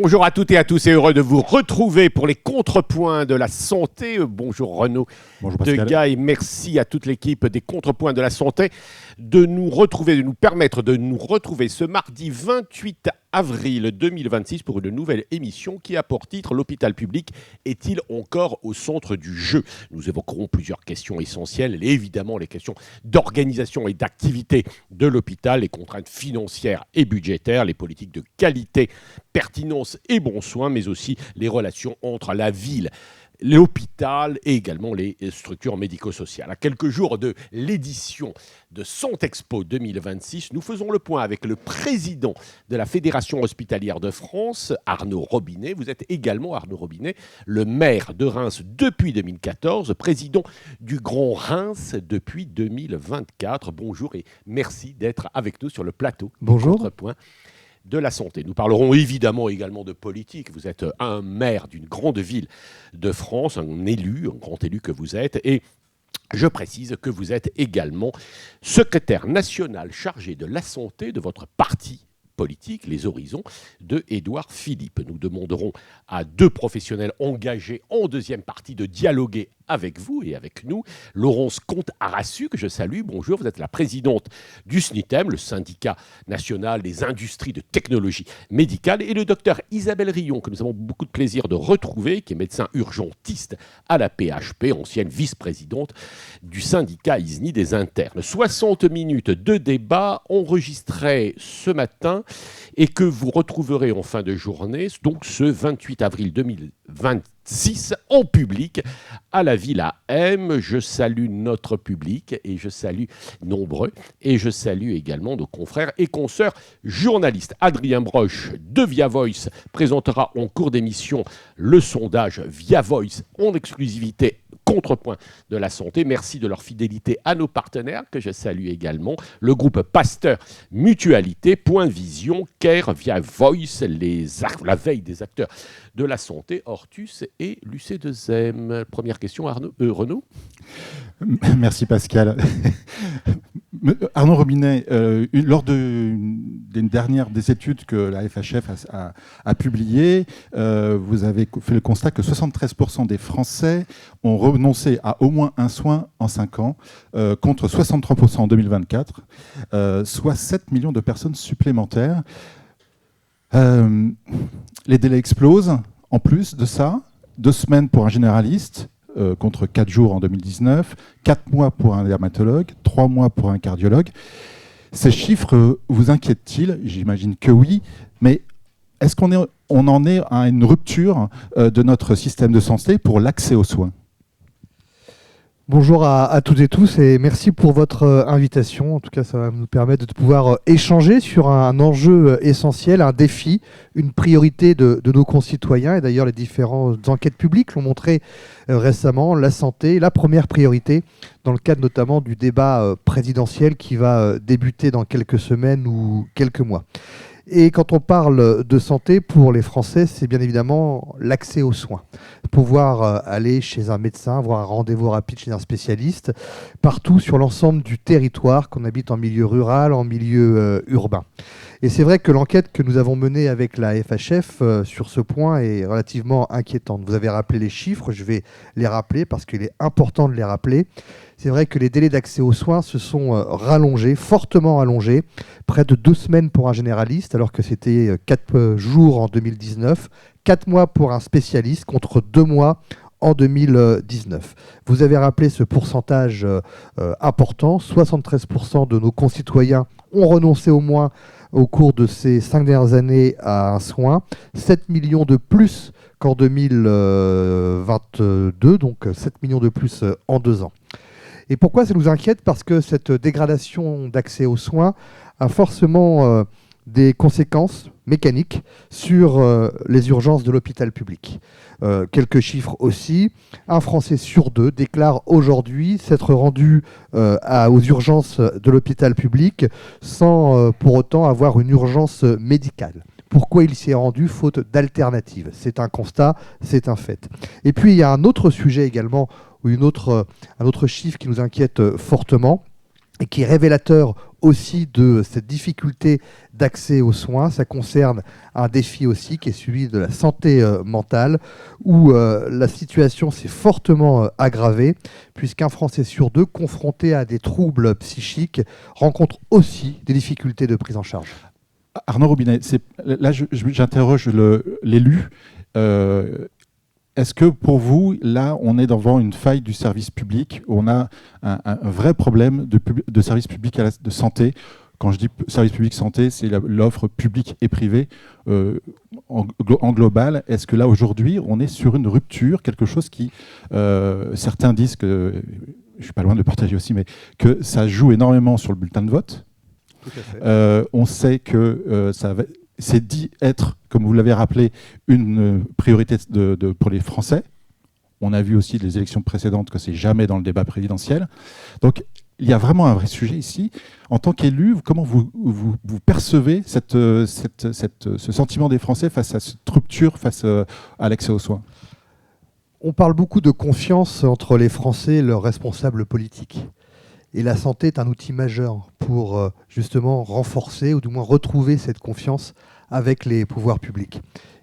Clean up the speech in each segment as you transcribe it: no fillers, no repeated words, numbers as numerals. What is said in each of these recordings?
Bonjour à toutes et à tous et heureux de vous retrouver pour les contrepoints de la santé. Bonjour Renaud. Bonjour Pascal. Degaille, merci à toute l'équipe des contrepoints de la santé de nous retrouver, de nous permettre de nous retrouver ce mardi 28 avril 2026 pour une nouvelle émission qui a pour titre « L'hôpital public est-il encore au centre du jeu ?» Nous évoquerons plusieurs questions essentielles, et évidemment les questions d'organisation et d'activité de l'hôpital, les contraintes financières et budgétaires, les politiques de qualité, pertinence et bon soin, mais aussi les relations entre la ville, l'hôpital et également les structures médico-sociales. À quelques jours de l'édition de Santexpo 2026, nous faisons le point avec le président de la Fédération hospitalière de France, Arnaud Robinet. Vous êtes également, Arnaud Robinet, le maire de Reims depuis 2014, président du Grand Reims depuis 2024. Bonjour et merci d'être avec nous sur le plateau. Bonjour. Contrepoint de la santé. Nous parlerons évidemment également de politique. Vous êtes un maire d'une grande ville de France, un élu, un grand élu que vous êtes, et je précise que vous êtes également secrétaire national chargé de la santé de votre parti politique, Les Horizons, de Édouard Philippe. Nous demanderons à deux professionnels engagés en deuxième partie de dialoguer avec vous et avec nous. Laurence Comte-Arassu, que je salue, bonjour, vous êtes la présidente du SNITEM, le syndicat national des industries de technologie médicale, et le docteur Isabelle Rion, que nous avons beaucoup de plaisir de retrouver, qui est médecin urgentiste à la PHP, ancienne vice-présidente du syndicat ISNI des internes. 60 minutes de débat enregistrés ce matin et que vous retrouverez en fin de journée, donc ce 28 avril 2026, en public à la Villa M. Je salue notre public et je salue nombreux et je salue également nos confrères et consoeurs journalistes. Adrien Broche de Via Voice présentera en cours d'émission le sondage Via Voice en exclusivité contrepoint de la santé. Merci de leur fidélité à nos partenaires, que je salue également. Le groupe Pasteur Mutualité, Point Vision, Care, Via Voice, la veille des acteurs de la santé, Hortus et l'UC2M. Première question, Renaud. Merci Pascal. Arnaud Robinet, lors d'une dernière des études que la FHF a publiées, vous avez fait le constat que 73% des Français ont renoncé à au moins un soin en 5 ans, contre 63% en 2024, soit 7 millions de personnes supplémentaires. Les délais explosent. En plus de ça, 2 semaines pour un généraliste, contre 4 jours en 2019, 4 mois pour un dermatologue, 3 mois pour un cardiologue. Ces chiffres vous inquiètent-ils ? J'imagine que oui, mais est-ce qu'on en est à une rupture de notre système de santé pour l'accès aux soins ? Bonjour à toutes et tous et merci pour votre invitation. En tout cas, ça va nous permettre de pouvoir échanger sur un enjeu essentiel, un défi, une priorité de nos concitoyens. Et d'ailleurs, les différentes enquêtes publiques l'ont montré récemment, la santé, la première priorité, dans le cadre notamment du débat présidentiel qui va débuter dans quelques semaines ou quelques mois. Et quand on parle de santé, pour les Français, c'est bien évidemment l'accès aux soins. Pouvoir aller chez un médecin, avoir un rendez-vous rapide chez un spécialiste, partout sur l'ensemble du territoire, qu'on habite en milieu rural, en milieu urbain. Et c'est vrai que l'enquête que nous avons menée avec la FHF sur ce point est relativement inquiétante. Vous avez rappelé les chiffres, je vais les rappeler parce qu'il est important de les rappeler. C'est vrai que les délais d'accès aux soins se sont rallongés, fortement allongés, près de 2 semaines pour un généraliste, alors que c'était 4 jours en 2019, 4 mois pour un spécialiste contre 2 mois en 2019. Vous avez rappelé ce pourcentage important, 73% de nos concitoyens ont renoncé au moins au cours de ces 5 dernières années à un soin, 7 millions de plus qu'en 2022, donc 7 millions de plus en 2 ans. Et pourquoi ça nous inquiète ? Parce que cette dégradation d'accès aux soins a forcément des conséquences mécaniques sur les urgences de l'hôpital public. Quelques chiffres aussi. Un Français sur 2 déclare aujourd'hui s'être rendu aux urgences de l'hôpital public sans pour autant avoir une urgence médicale. Pourquoi il s'y est rendu faute d'alternative ? C'est un constat, c'est un fait. Et puis il y a un autre sujet également, ou un autre chiffre qui nous inquiète fortement, et qui est révélateur aussi de cette difficulté d'accès aux soins. Ça concerne un défi aussi qui est celui de la santé mentale, où la situation s'est fortement aggravée, puisqu'un Français sur deux confronté à des troubles psychiques rencontre aussi des difficultés de prise en charge. Arnaud Robinet, là j'interroge l'élu. Est-ce que pour vous, là, on est devant une faille du service public, où on a un vrai problème de service public de santé? Quand je dis service public santé, c'est l'offre publique et privée en global. Est-ce que là, aujourd'hui, on est sur une rupture, quelque chose qui, certains disent que, je ne suis pas loin de le partager aussi, mais que ça joue énormément sur le bulletin de vote. Tout à fait. On sait que c'est dit être, comme vous l'avez rappelé, une priorité pour les Français. On a vu aussi les élections précédentes que c'est jamais dans le débat présidentiel. Donc, il y a vraiment un vrai sujet ici. En tant qu'élu, comment vous percevez ce sentiment des Français face à cette rupture, face à l'accès aux soins? On parle beaucoup de confiance entre les Français et leurs responsables politiques. Et la santé est un outil majeur pour justement renforcer ou du moins retrouver cette confiance avec les pouvoirs publics.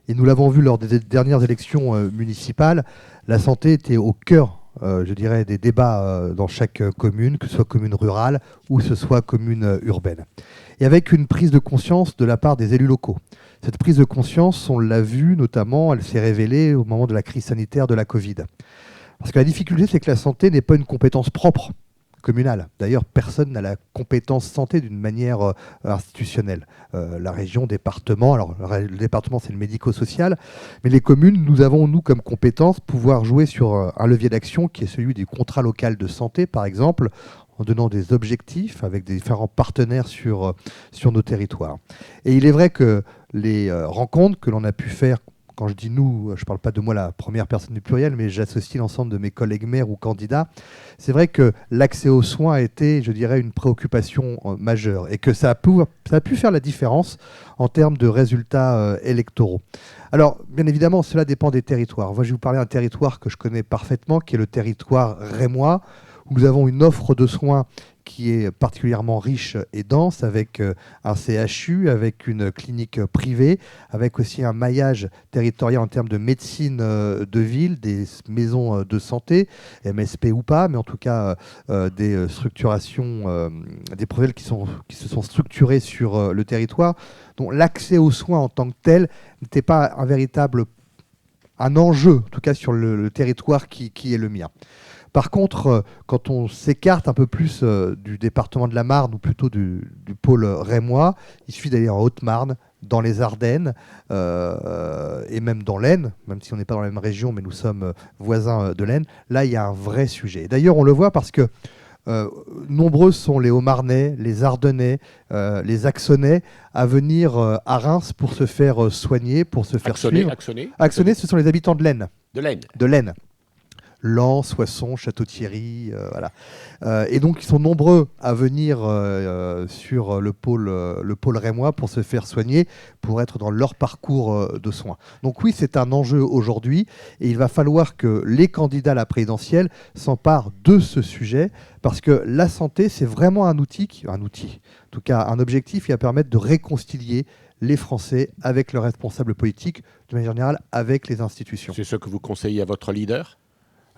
Et nous l'avons vu lors des dernières élections municipales, la santé était au cœur, je dirais, des débats dans chaque commune, que ce soit commune rurale ou que ce soit commune urbaine. Et avec une prise de conscience de la part des élus locaux. Cette prise de conscience, on l'a vu notamment, elle s'est révélée au moment de la crise sanitaire de la Covid. Parce que la difficulté, c'est que la santé n'est pas une compétence propre communale. D'ailleurs, personne n'a la compétence santé d'une manière institutionnelle. La région, département, alors le département c'est le médico-social, mais les communes, nous avons, nous, comme compétence, pouvoir jouer sur un levier d'action qui est celui du contrat local de santé, par exemple, en donnant des objectifs avec des différents partenaires sur nos territoires. Et il est vrai que les rencontres que l'on a pu faire, quand je dis nous, je ne parle pas de moi la première personne du pluriel, mais j'associe l'ensemble de mes collègues maires ou candidats. C'est vrai que l'accès aux soins a été, je dirais, une préoccupation majeure et que ça a pu faire la différence en termes de résultats électoraux. Alors, bien évidemment, cela dépend des territoires. Moi, je vais vous parler d'un territoire que je connais parfaitement, qui est le territoire rémois, où nous avons une offre de soins qui est particulièrement riche et dense, avec un CHU, avec une clinique privée, avec aussi un maillage territorial en termes de médecine de ville, des maisons de santé, MSP ou pas, mais en tout cas des structurations, des projets qui se sont structurés sur le territoire, dont l'accès aux soins en tant que tel n'était pas un enjeu, en tout cas sur le territoire qui est le mien. Par contre, quand on s'écarte un peu plus du département de la Marne, ou plutôt du pôle rémois, il suffit d'aller en Haute-Marne, dans les Ardennes, et même dans l'Aisne, même si on n'est pas dans la même région, mais nous sommes voisins de l'Aisne. Là, il y a un vrai sujet. D'ailleurs, on le voit parce que nombreux sont les Haut-Marnais, les Ardennais, les Axonnais à venir à Reims pour se faire soigner, pour se faire suivre. Axonnais, ce sont les habitants de l'Aisne. De l'Aisne. Lens, Soissons, Château-Thierry, voilà. Et donc, ils sont nombreux à venir sur le pôle rémois pour se faire soigner, pour être dans leur parcours de soins. Donc oui, c'est un enjeu aujourd'hui et il va falloir que les candidats à la présidentielle s'emparent de ce sujet parce que la santé, c'est vraiment un outil, en tout cas un objectif qui va permettre de réconcilier les Français avec leurs responsables politiques, de manière générale avec les institutions. C'est ce que vous conseillez à votre leader ?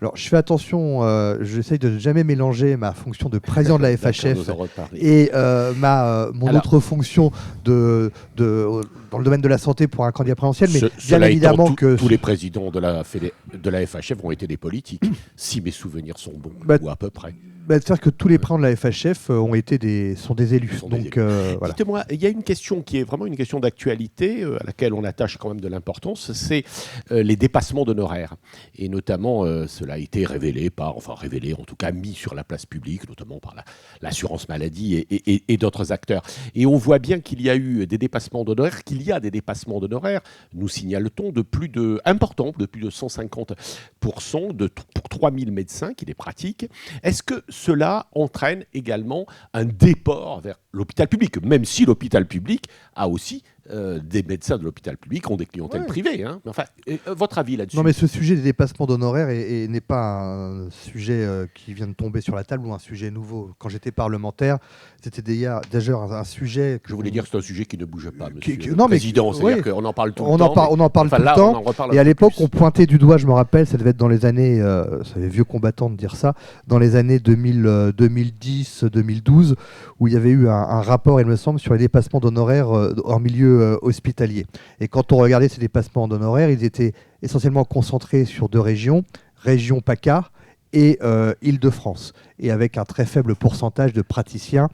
Alors, je fais attention, j'essaye de ne jamais mélanger ma fonction de président de la FHF et mon autre fonction dans le domaine de la santé pour un candidat présidentiel. Mais bien évidemment que tous les présidents de la FHF ont été des politiques, si mes souvenirs sont bons, ou à peu près. C'est-à-dire que tous les présidents de la FHF sont des élus. Voilà. Dites-moi, il y a une question qui est vraiment une question d'actualité à laquelle on attache quand même de l'importance, c'est les dépassements d'honoraires. Et notamment, cela a été révélé, en tout cas mis sur la place publique, notamment par l'assurance maladie et d'autres acteurs. Et on voit bien qu'il y a eu des dépassements d'honoraires, nous signale-t-on, de plus de 150% pour 3000 médecins qui les pratiquent. Est-ce que cela entraîne également un déport vers l'hôpital public, même si l'hôpital public a aussi des médecins de l'hôpital public ont des clientèles privées. Hein. Enfin, votre avis là-dessus? Non, mais ce sujet des dépassements d'honoraires n'est pas un sujet qui vient de tomber sur la table ou un sujet nouveau. Quand j'étais parlementaire, c'était déjà un sujet... Je voulais dire que c'est un sujet qui ne bouge pas, monsieur le non, Président. C'est-à-dire qu'on en parle tout le temps. On en parle tout le temps. Et à l'époque, on pointait du doigt, je me rappelle, ça devait être dans les années... ça fait vieux combattant de dire ça, dans les années 2010-2012, où il y avait eu un rapport, il me semble, sur les dépassements d'honoraires en milieu hospitalier. Et quand on regardait ces dépassements d'honoraires, ils étaient essentiellement concentrés sur 2 régions, région PACA et Île-de-France, et avec un très faible pourcentage de praticiens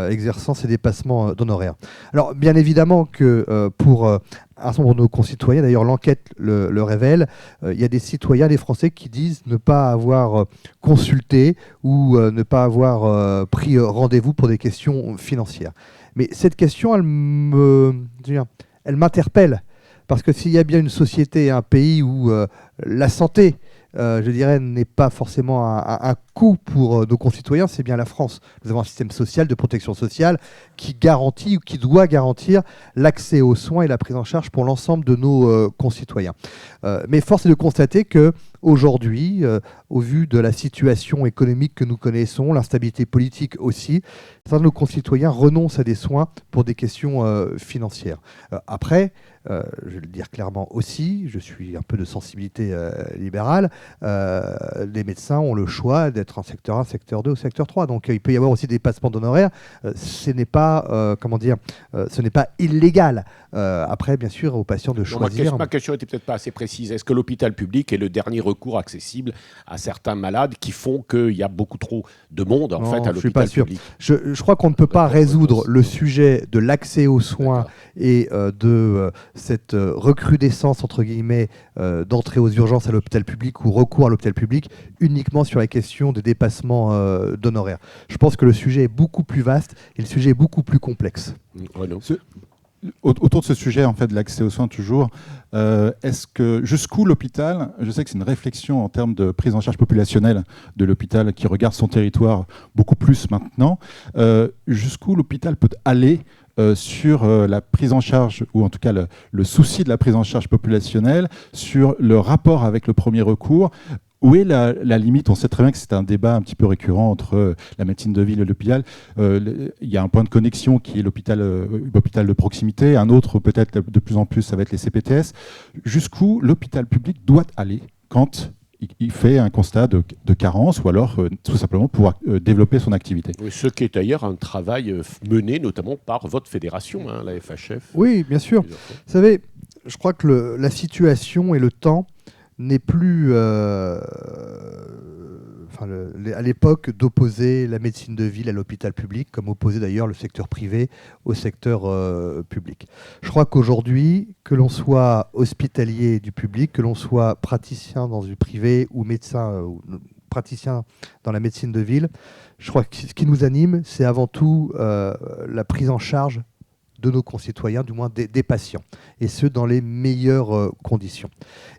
exerçant ces dépassements d'honoraires. Alors, bien évidemment que pour un certain nombre de nos concitoyens, d'ailleurs l'enquête le révèle, il y a des citoyens, des Français qui disent ne pas avoir consulté ou ne pas avoir pris rendez-vous pour des questions financières. Mais cette question, elle m'interpelle, parce que s'il y a bien une société, un pays où la santé, je dirais, n'est pas forcément un coût pour nos concitoyens, c'est bien la France. Nous avons un système social de protection sociale qui garantit ou qui doit garantir l'accès aux soins et la prise en charge pour l'ensemble de nos concitoyens. Mais force est de constater que aujourd'hui, au vu de la situation économique que nous connaissons, l'instabilité politique aussi, certains de nos concitoyens renoncent à des soins pour des questions financières. Après, je vais le dire clairement aussi, je suis un peu de sensibilité libérale, les médecins ont le choix d'être en secteur 1, secteur 2 ou secteur 3. Donc il peut y avoir aussi des dépassements d'honoraires. Ce n'est pas, ce n'est pas illégal. Après, bien sûr, aux patients de choisir. Ma question n'était peut-être pas assez précise. Est-ce que l'hôpital public est le dernier recours accessible à certains malades qui font qu'il y a beaucoup trop de monde à l'hôpital public? Je crois qu'on ne peut pas résoudre le sujet de l'accès aux soins et de cette recrudescence, entre guillemets, d'entrée aux urgences à l'hôpital public ou recours à l'hôpital public uniquement sur la question des dépassements d'honoraires. Je pense que le sujet est beaucoup plus vaste et le sujet est beaucoup plus complexe. Autour de ce sujet, en fait, de l'accès aux soins toujours, est-ce que jusqu'où l'hôpital, je sais que c'est une réflexion en termes de prise en charge populationnelle de l'hôpital qui regarde son territoire beaucoup plus maintenant, jusqu'où l'hôpital peut aller sur la prise en charge, ou en tout cas le souci de la prise en charge populationnelle, sur le rapport avec le premier recours. Où est la limite? On sait très bien que c'est un débat un petit peu récurrent entre la médecine de ville et l'hôpital. Il y a un point de connexion qui est l'hôpital de proximité, un autre peut-être de plus en plus, ça va être les CPTS. Jusqu'où l'hôpital public doit aller quand il fait un constat de carence, ou alors tout simplement pouvoir développer son activité. Oui, ce qui est d'ailleurs un travail mené notamment par votre fédération, la FHF. Oui, bien sûr. Vous savez, je crois que la situation et le temps n'est plus, à l'époque, d'opposer la médecine de ville à l'hôpital public, comme opposer d'ailleurs le secteur privé au secteur public. Je crois qu'aujourd'hui, que l'on soit hospitalier du public, que l'on soit praticien dans du privé ou médecin ou praticien dans la médecine de ville, je crois que ce qui nous anime, c'est avant tout la prise en charge de nos concitoyens, du moins des patients, et ce, dans les meilleures conditions.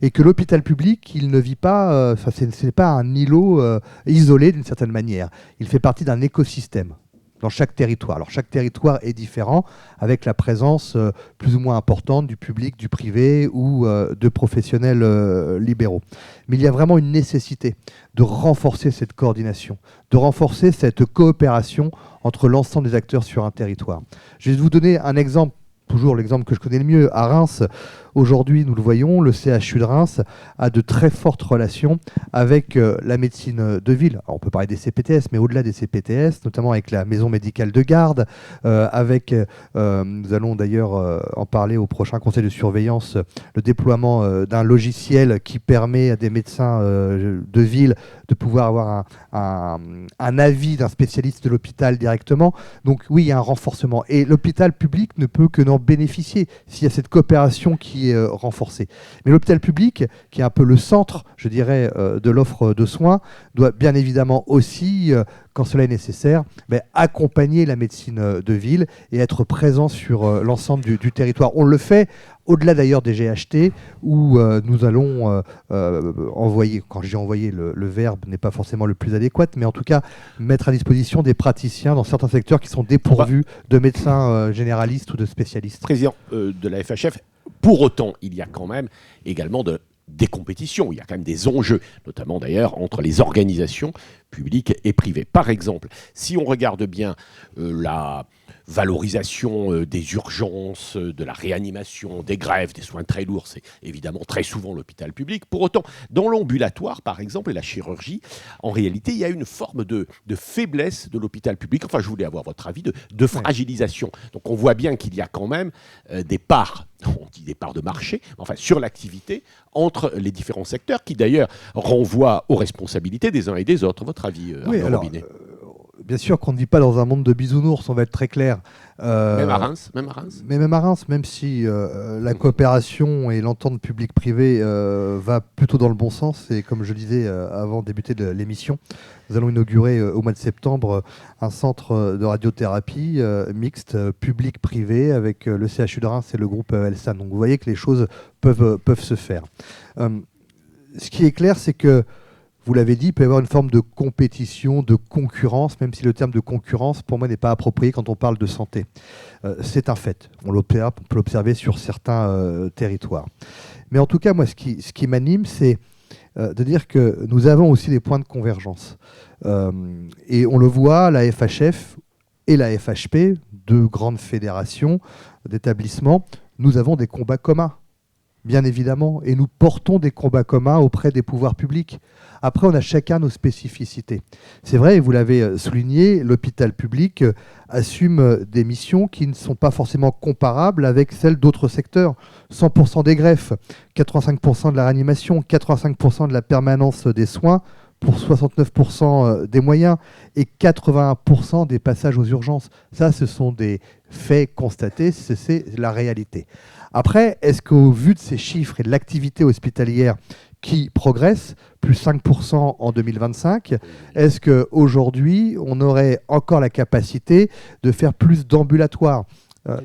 Et que l'hôpital public, il ne vit pas, ce n'est pas un îlot isolé d'une certaine manière. Il fait partie d'un écosystème dans chaque territoire. Alors chaque territoire est différent, avec la présence plus ou moins importante du public, du privé ou de professionnels libéraux. Mais il y a vraiment une nécessité de renforcer cette coordination, de renforcer cette coopération entre l'ensemble des acteurs sur un territoire. Je vais vous donner un exemple, toujours l'exemple que je connais le mieux, à Reims. Aujourd'hui, nous le voyons, le CHU de Reims a de très fortes relations avec la médecine de ville. Alors, on peut parler des CPTS, mais au-delà des CPTS, notamment avec la maison médicale de garde, nous allons d'ailleurs en parler au prochain conseil de surveillance, le déploiement d'un logiciel qui permet à des médecins de ville de pouvoir avoir un avis d'un spécialiste de l'hôpital directement. Donc oui, il y a un renforcement. Et l'hôpital public ne peut que n'en bénéficier s'il y a cette coopération qui est renforcée. Mais l'hôpital public, qui est un peu le centre, je dirais, de l'offre de soins, doit bien évidemment aussi quand cela est nécessaire, accompagner la médecine de ville et être présent sur l'ensemble du territoire. On le fait au-delà d'ailleurs des GHT, où nous allons envoyer, quand j'ai envoyé, le verbe n'est pas forcément le plus adéquat, mais en tout cas mettre à disposition des praticiens dans certains secteurs qui sont dépourvus de médecins généralistes ou de spécialistes. Président de la FHF, pour autant, il y a quand même également des compétitions, il y a quand même des enjeux, notamment d'ailleurs entre les organisations publiques et privées. Par exemple, si on regarde bien la valorisation des urgences, de la réanimation, des grèves, des soins très lourds, c'est évidemment très souvent l'hôpital public. Pour autant, dans l'ambulatoire, par exemple, et la chirurgie, en réalité, il y a une forme de faiblesse de l'hôpital public. Enfin, je voulais avoir votre avis de fragilisation. Donc, on voit bien qu'il y a quand même des parts, on dit des parts de marché, enfin, sur l'activité entre les différents secteurs, qui d'ailleurs renvoient aux responsabilités des uns et des autres. Votre avis, Arnaud Robinet? Bien sûr qu'on ne vit pas dans un monde de bisounours, on va être très clair. Même à Reims. Mais même à Reims, même si la coopération et l'entente publique-privée va plutôt dans le bon sens. Et comme je disais avant de débuter l'émission, nous allons inaugurer au mois de septembre un centre de radiothérapie mixte, public-privé, avec le CHU de Reims et le groupe Elsan. Donc vous voyez que les choses peuvent se faire. Ce qui est clair, c'est que vous l'avez dit, il peut y avoir une forme de compétition, de concurrence, même si le terme de concurrence, pour moi, n'est pas approprié quand on parle de santé. C'est un fait. On peut l'observer sur certains territoires. Mais en tout cas, moi, ce qui m'anime, c'est de dire que nous avons aussi des points de convergence. Et on le voit, la FHF et la FHP, deux grandes fédérations d'établissements, nous avons des combats communs, bien évidemment, et nous portons des combats communs auprès des pouvoirs publics. Après, on a chacun nos spécificités. C'est vrai, et vous l'avez souligné, l'hôpital public assume des missions qui ne sont pas forcément comparables avec celles d'autres secteurs. 100% des greffes, 85% de la réanimation, 85% de la permanence des soins, pour 69% des moyens et 81% des passages aux urgences. Ça, ce sont des faits constatés, c'est la réalité. Après, est-ce qu'au vu de ces chiffres et de l'activité hospitalière qui progresse, plus 5% en 2025, est-ce qu'aujourd'hui, on aurait encore la capacité de faire plus d'ambulatoires ?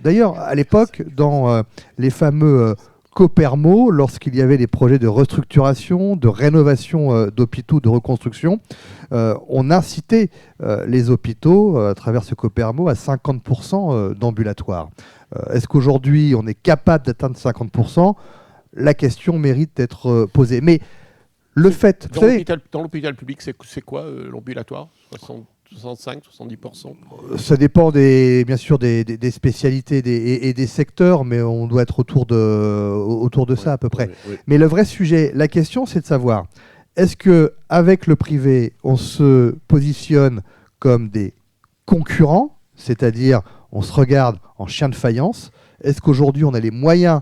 D'ailleurs, à l'époque, dans les fameux Copermo, lorsqu'il y avait des projets de restructuration, de rénovation d'hôpitaux, de reconstruction, on incitait les hôpitaux, à travers ce Copermo, à 50% d'ambulatoires. Est-ce qu'aujourd'hui, on est capable d'atteindre 50% ? La question mérite d'être posée. Mais le fait... Dans l'hôpital public, c'est quoi l'ambulatoire ? 65, 70%. Ça dépend bien sûr des spécialités et des secteurs, mais on doit être autour de ça à peu près. Oui. Mais le vrai sujet, la question, c'est de savoir, est-ce qu'avec le privé, on se positionne comme des concurrents, c'est-à-dire on se regarde en chien de faïence? Est-ce qu'aujourd'hui, on a les moyens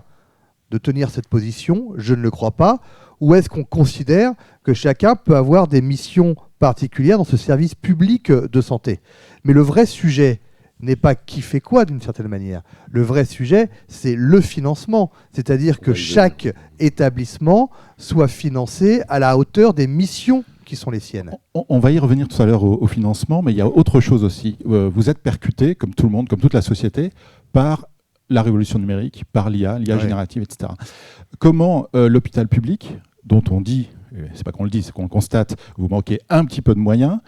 de tenir cette position? Je ne le crois pas. Ou est-ce qu'on considère que chacun peut avoir des missions particulières dans ce service public de santé? Mais le vrai sujet n'est pas qui fait quoi d'une certaine manière. Le vrai sujet, c'est le financement. C'est-à-dire que chaque établissement soit financé à la hauteur des missions qui sont les siennes. On va y revenir tout à l'heure au financement, mais il y a autre chose aussi. Vous êtes percuté, comme tout le monde, comme toute la société, par la révolution numérique, par l'IA générative, etc. Comment l'hôpital public, dont on dit, c'est pas qu'on le dit, c'est qu'on le constate, vous manquez un petit peu de moyens,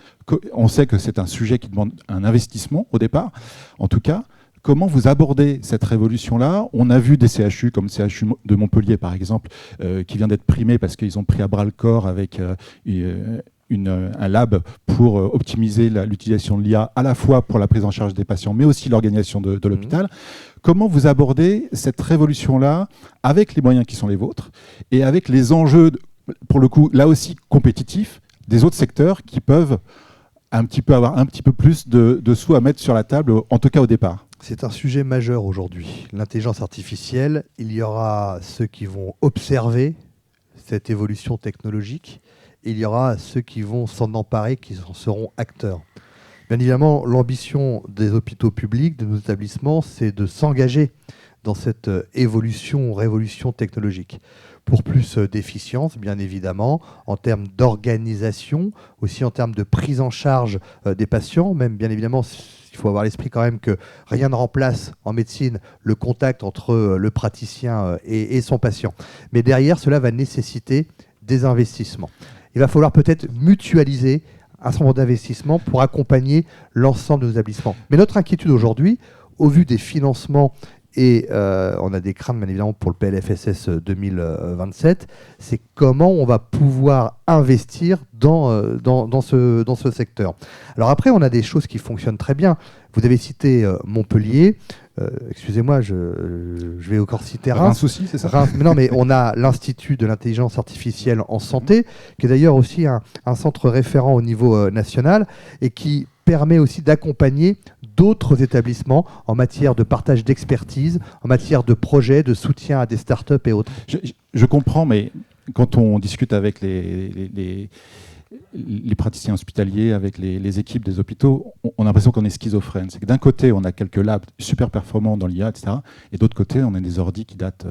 on sait que c'est un sujet qui demande un investissement au départ, en tout cas, comment vous abordez cette révolution-là? On a vu des CHU, comme le CHU de Montpellier par exemple, qui vient d'être primé parce qu'ils ont pris à bras le corps avec un lab pour optimiser l'utilisation de l'IA à la fois pour la prise en charge des patients, mais aussi l'organisation de l'hôpital. Comment vous abordez cette révolution-là avec les moyens qui sont les vôtres et avec les enjeux, pour le coup, là aussi compétitifs, des autres secteurs qui peuvent avoir un petit peu plus de sous à mettre sur la table, en tout cas au départ? C'est un sujet majeur aujourd'hui. L'intelligence artificielle, il y aura ceux qui vont observer cette évolution technologique, et il y aura ceux qui vont s'en emparer, qui en seront acteurs. Bien évidemment, l'ambition des hôpitaux publics, de nos établissements, c'est de s'engager dans cette révolution technologique. pour plus d'efficience, bien évidemment, en termes d'organisation, aussi en termes de prise en charge des patients, même bien évidemment, il faut avoir à l'esprit quand même que rien ne remplace en médecine le contact entre le praticien et son patient. Mais derrière, cela va nécessiter des investissements. Il va falloir peut-être mutualiser un certain nombre d'investissements pour accompagner l'ensemble de nos établissements. Mais notre inquiétude aujourd'hui, au vu des financements, et on a des craintes bien évidemment pour le PLFSS 2027, c'est comment on va pouvoir investir dans ce secteur. Alors après, on a des choses qui fonctionnent très bien. Vous avez cité Montpellier. Excusez-moi, je vais encore citer Reims. Un souci, c'est ça Mais non, mais on a l'Institut de l'intelligence artificielle en santé, qui est d'ailleurs aussi un centre référent au niveau national et qui permet aussi d'accompagner d'autres établissements en matière de partage d'expertise, en matière de projets, de soutien à des startups et autres. Je comprends, mais quand on discute avec les praticiens hospitaliers, avec les équipes des hôpitaux, on a l'impression qu'on est schizophrène. C'est que d'un côté, on a quelques labs super performants dans l'IA, etc. Et d'autre côté, on a des ordis qui datent.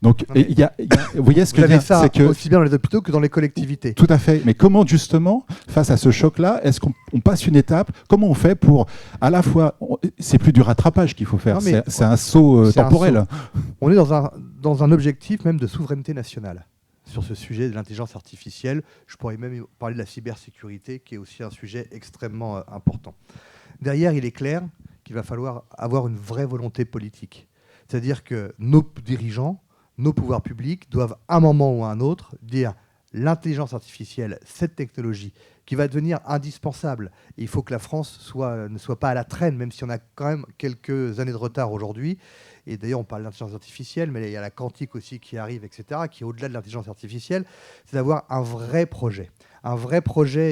Donc, vous voyez ce que je veux dire, ça c'est que aussi bien dans les hôpitaux que dans les collectivités. Tout à fait. Mais comment, justement, face à ce choc-là, est-ce qu'on passe une étape? Comment on fait pour, à la fois, c'est plus du rattrapage qu'il faut faire, c'est un saut temporel. On est dans un objectif même de souveraineté nationale. Sur ce sujet de l'intelligence artificielle, je pourrais même parler de la cybersécurité, qui est aussi un sujet extrêmement important. Derrière, il est clair qu'il va falloir avoir une vraie volonté politique. C'est-à-dire que nos dirigeants, nos pouvoirs publics doivent, à un moment ou à un autre, dire l'intelligence artificielle, cette technologie, qui va devenir indispensable. Et il faut que la France ne soit pas à la traîne, même si on a quand même quelques années de retard aujourd'hui. Et d'ailleurs, on parle d'intelligence artificielle, mais il y a la quantique aussi qui arrive, etc., qui est au-delà de l'intelligence artificielle. C'est d'avoir un vrai projet,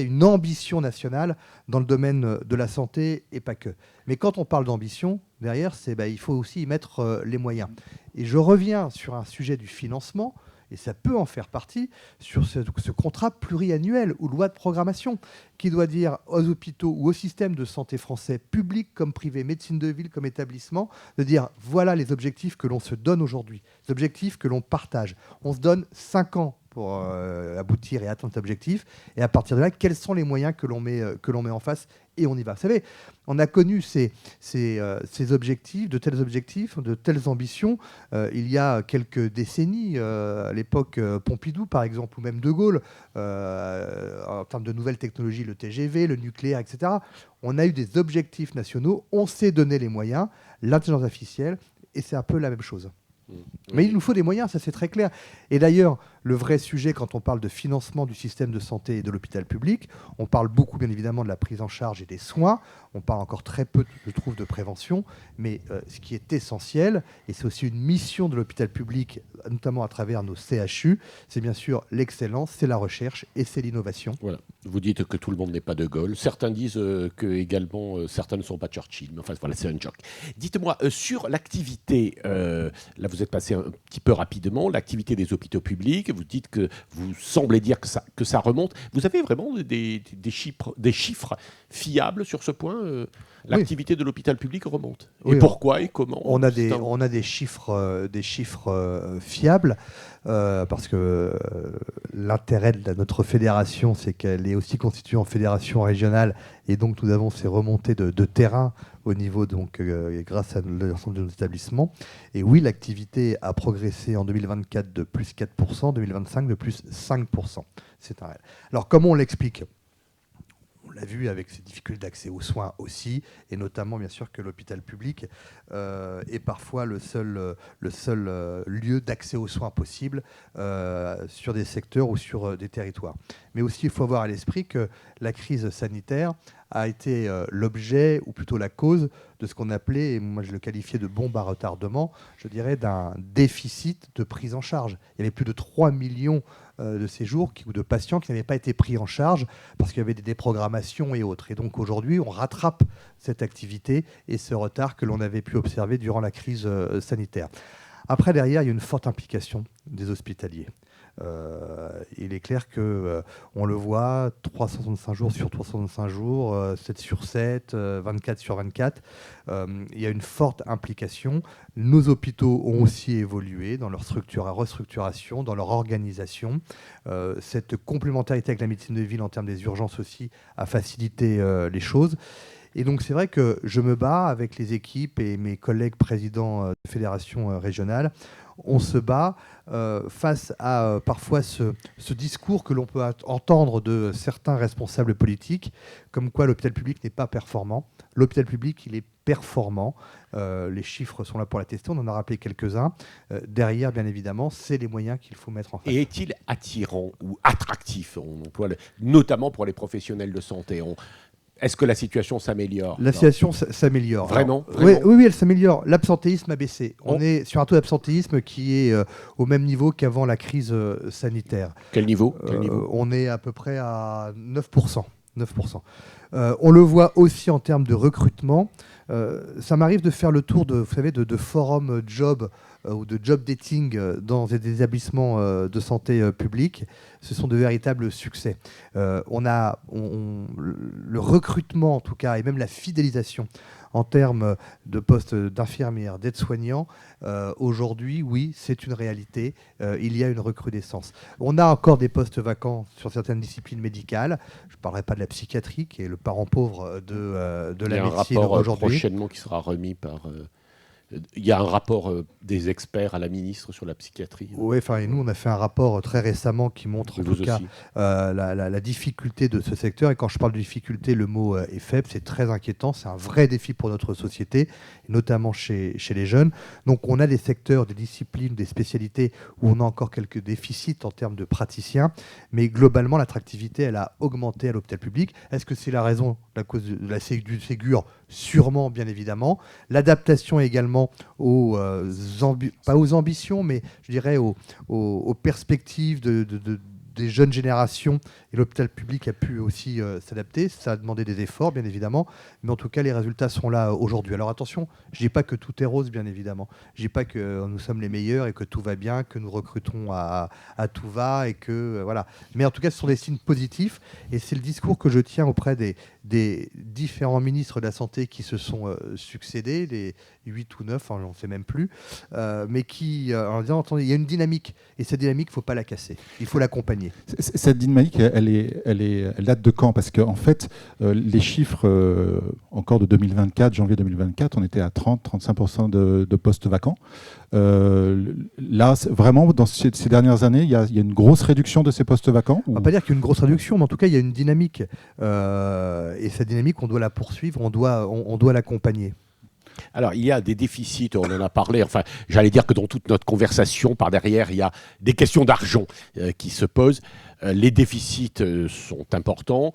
une ambition nationale dans le domaine de la santé et pas que. Mais quand on parle d'ambition, derrière, il faut aussi y mettre les moyens. Et je reviens sur un sujet du financement, et ça peut en faire partie, sur ce contrat pluriannuel ou loi de programmation qui doit dire aux hôpitaux ou au système de santé français, public comme privé, médecine de ville comme établissement, de dire voilà les objectifs que l'on se donne aujourd'hui, les objectifs que l'on partage. On se donne 5 ans pour aboutir et atteindre cet objectif, et à partir de là, quels sont les moyens que l'on met en face, et on y va. Vous savez, on a connu ces objectifs, de telles ambitions, il y a quelques décennies, à l'époque Pompidou par exemple, ou même De Gaulle, en termes de nouvelles technologies, le TGV, le nucléaire, etc. On a eu des objectifs nationaux, on s'est donné les moyens, l'intelligence artificielle, et c'est un peu la même chose. Mais il nous faut des moyens, ça c'est très clair. Et d'ailleurs, le vrai sujet quand on parle de financement du système de santé et de l'hôpital public, on parle beaucoup bien évidemment de la prise en charge et des soins, on parle encore très peu, je trouve, de prévention, mais ce qui est essentiel, et c'est aussi une mission de l'hôpital public, notamment à travers nos CHU, c'est bien sûr l'excellence, c'est la recherche et c'est l'innovation. Voilà. Vous dites que tout le monde n'est pas De Gaulle. Certains disent que également certains ne sont pas Churchill. Mais enfin, voilà, c'est un joke. Dites-moi, sur l'activité, là vous êtes passé un petit peu rapidement, l'activité des hôpitaux publics, vous dites que vous semblez dire que ça remonte. Vous avez vraiment des chiffres fiables sur ce point L'activité de l'hôpital public remonte. Et pourquoi et comment on a des chiffres fiables, parce que l'intérêt de notre fédération, c'est qu'elle est aussi constituée en fédération régionale, et donc nous avons ces remontées de terrain au niveau, donc, grâce à l'ensemble de nos établissements. Et oui, l'activité a progressé en 2024 de plus 4%, en 2025 de plus 5%. C'est un réel. Alors comment on l'explique ? On l'a vu avec ces difficultés d'accès aux soins aussi, et notamment bien sûr que l'hôpital public est parfois le seul lieu d'accès aux soins possible sur des secteurs ou sur des territoires. Mais aussi, il faut avoir à l'esprit que la crise sanitaire a été l'objet, ou plutôt la cause, de ce qu'on appelait, et moi je le qualifiais de bombe à retardement, je dirais d'un déficit de prise en charge. Il y avait plus de 3 millions de séjours ou de patients qui n'avaient pas été pris en charge parce qu'il y avait des déprogrammations et autres. Et donc aujourd'hui, on rattrape cette activité et ce retard que l'on avait pu observer durant la crise sanitaire. Après, derrière, il y a une forte implication des hospitaliers. Il est clair que on le voit 365 jours sur 365 jours, 7 sur 7, 24 sur 24. Il y a une forte implication. Nos hôpitaux ont aussi évolué dans leur restructuration, dans leur organisation. Cette complémentarité avec la médecine de ville en termes des urgences aussi a facilité les choses. Et donc c'est vrai que je me bats avec les équipes et mes collègues présidents de fédérations régionales. On se bat face à parfois ce discours que l'on peut entendre de certains responsables politiques, comme quoi l'hôpital public n'est pas performant. L'hôpital public, il est performant. Les chiffres sont là pour l'attester, on en a rappelé quelques-uns. Derrière, bien évidemment, c'est les moyens qu'il faut mettre en face. Et est-il attirant ou attractif, notamment pour les professionnels de santé? Est-ce que la situation s'améliore? La situation s'améliore. Vraiment, Oui, elle s'améliore. L'absentéisme a baissé. On est sur un taux d'absentéisme qui est au même niveau qu'avant la crise sanitaire. Quel niveau? On est à peu près à 9%. 9%. On le voit aussi en termes de recrutement. Ça m'arrive de faire le tour de forums job ou de job dating dans des établissements de santé publics. Ce sont de véritables succès. Le recrutement, en tout cas, et même la fidélisation en termes de postes d'infirmières, d'aides-soignants, aujourd'hui, oui, c'est une réalité. Il y a une recrudescence. On a encore des postes vacants sur certaines disciplines médicales. Je ne parlerai pas de la psychiatrie, qui est le parent pauvre de la médecine aujourd'hui. Il y a un rapport prochainement qui sera remis par... Il y a un rapport des experts à la ministre sur la psychiatrie. Oui, et nous, on a fait un rapport très récemment qui montre en tout cas la difficulté de ce secteur. Et quand je parle de difficulté, le mot est faible, c'est très inquiétant. C'est un vrai défi pour notre société, notamment chez les jeunes. Donc, on a des secteurs, des disciplines, des spécialités où on a encore quelques déficits en termes de praticiens. Mais globalement, l'attractivité, elle a augmenté à l'hôpital public. Est-ce que c'est la raison, la cause du Ségur? Sûrement, bien évidemment. L'adaptation également pas aux ambitions, mais je dirais aux perspectives des jeunes générations. Et l'hôpital public a pu aussi s'adapter. Ça a demandé des efforts, bien évidemment. Mais en tout cas, les résultats sont là aujourd'hui. Alors attention, je ne dis pas que tout est rose, bien évidemment. Je ne dis pas que nous sommes les meilleurs et que tout va bien, que nous recrutons à tout va. Et que, voilà. Mais en tout cas, ce sont des signes positifs. Et c'est le discours que je tiens auprès des différents ministres de la Santé qui se sont succédés, les 8 ou 9, on ne sait même plus, mais qui, en disant, attendez, il y a une dynamique. Et cette dynamique, il ne faut pas la casser. Il faut l'accompagner. Cette dynamique, elle date de quand? Parce qu'en fait, les chiffres encore de 2024, janvier 2024, on était à 30-35% de postes vacants. Là, vraiment, dans ces dernières années, il y a une grosse réduction de ces postes vacants? On ne va pas dire qu'il y a une grosse réduction, mais en tout cas, il y a une dynamique. Et cette dynamique, on doit la poursuivre, on doit l'accompagner. Alors, il y a des déficits, on en a parlé. Enfin, j'allais dire que dans toute notre conversation, par derrière, il y a des questions d'argent qui se posent. Les déficits sont importants.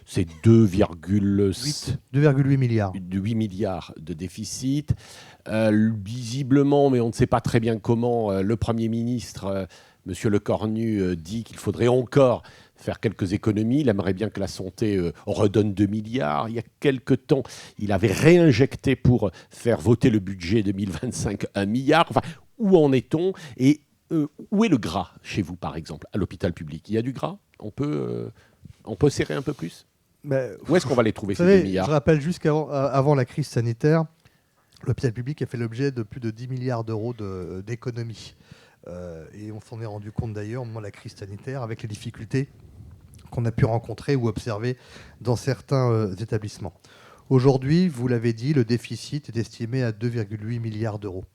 C'est 2,8 milliards. 8 milliards de déficit. Visiblement, mais on ne sait pas très bien comment, le Premier ministre, M. Lecornu, dit qu'il faudrait encore faire quelques économies. Il aimerait bien que la santé redonne 2 milliards. Il y a quelques temps, il avait réinjecté pour faire voter le budget 2025 1 milliard. Enfin, où en est-on? Et où est le gras chez vous, par exemple, à l'hôpital public? Il y a du gras? On peut serrer un peu plus? Où est-ce qu'on va les trouver, ces 2 milliards? Je rappelle juste qu'avant la crise sanitaire, l'hôpital public a fait l'objet de plus de 10 milliards d'euros d'économies. Et on s'en est rendu compte d'ailleurs au moment de la crise sanitaire avec les difficultés qu'on a pu rencontrer ou observer dans certains établissements. Aujourd'hui, vous l'avez dit, le déficit est estimé à 2,8 milliards d'euros.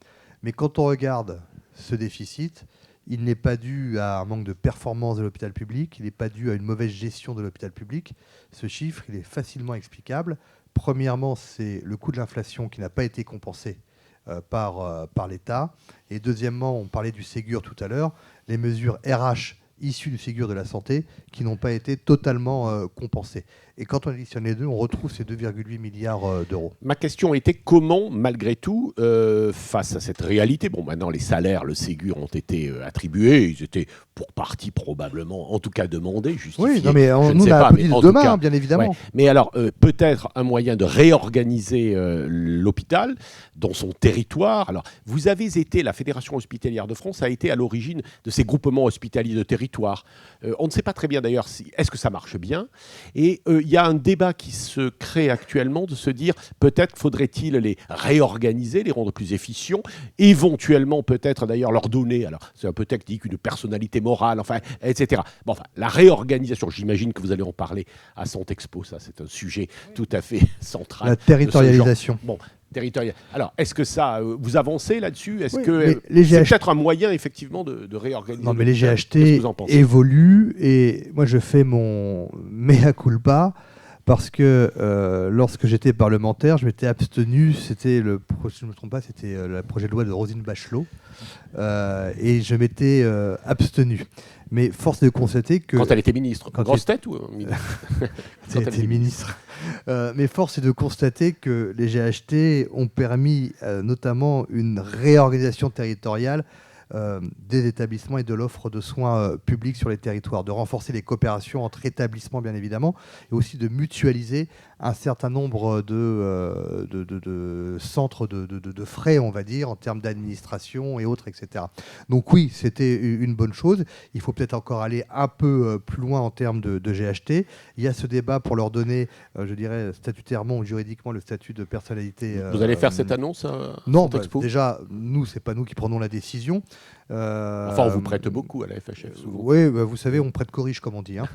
Mais quand on regarde ce déficit, il n'est pas dû à un manque de performance de l'hôpital public, il n'est pas dû à une mauvaise gestion de l'hôpital public. Ce chiffre, il est facilement explicable. Premièrement, c'est le coût de l'inflation qui n'a pas été compensé par l'État. Et deuxièmement, on parlait du Ségur tout à l'heure, les mesures RH issus du Ségur de la santé qui n'ont pas été totalement compensés. Et quand on additionne les deux, on retrouve ces 2,8 milliards d'euros. Ma question était comment, malgré tout, face à cette réalité, bon, maintenant les salaires, le Ségur ont été attribués, ils étaient pour partie probablement, en tout cas demandés, justifiés. Oui, non, mais je ne nous, sais on a pas, applaudi mais en demain, tout cas, bien évidemment. ouais. Mais alors, peut-être un moyen de réorganiser l'hôpital dans son territoire. Alors, vous avez été, la Fédération hospitalière de France a été à l'origine de ces groupements hospitaliers de territoire. On ne sait pas très bien d'ailleurs est-ce que ça marche bien. Et il y a un débat qui se crée actuellement de se dire peut-être faudrait-il les réorganiser, les rendre plus efficients, éventuellement peut-être d'ailleurs leur donner, alors c'est un peu technique, une personnalité morale, enfin, etc. Bon, enfin, la réorganisation, j'imagine que vous allez en parler à Sant'Expo, ça c'est un sujet tout à fait central. La territorialisation. Bon, territorial. Alors, est-ce que ça, vous avancez là-dessus? Est-ce Oui, que les c'est GHT peut-être un moyen effectivement de réorganiser? Non, mais les Qu'est-ce que GHT vous en pensez? évoluent et moi je fais mon mea culpa parce que lorsque j'étais parlementaire, je m'étais abstenu. C'était si je ne me trompe pas, c'était le projet de loi de Roselyne Bachelot et je m'étais abstenu. Mais force est de constater que Quand elle était ministre, Quand grosse tête ou ministre? elle était ministre. Mais force est de constater que les GHT ont permis notamment une réorganisation territoriale des établissements et de l'offre de soins publics sur les territoires, de renforcer les coopérations entre établissements bien évidemment, et aussi de mutualiser un certain nombre de centres de frais, on va dire, en termes d'administration et autres, etc. Donc oui, c'était une bonne chose. Il faut peut-être encore aller un peu plus loin en termes de GHT. Il y a ce débat pour leur donner, je dirais, statutairement ou juridiquement le statut de personnalité. Vous allez faire cette annonce à Non, Sant'Expo? déjà, nous, c'est pas nous qui prenons la décision. Enfin, on vous prête beaucoup à la FHF, souvent. Oui, vous savez, on prête qu'aux riches, comme on dit. Hein.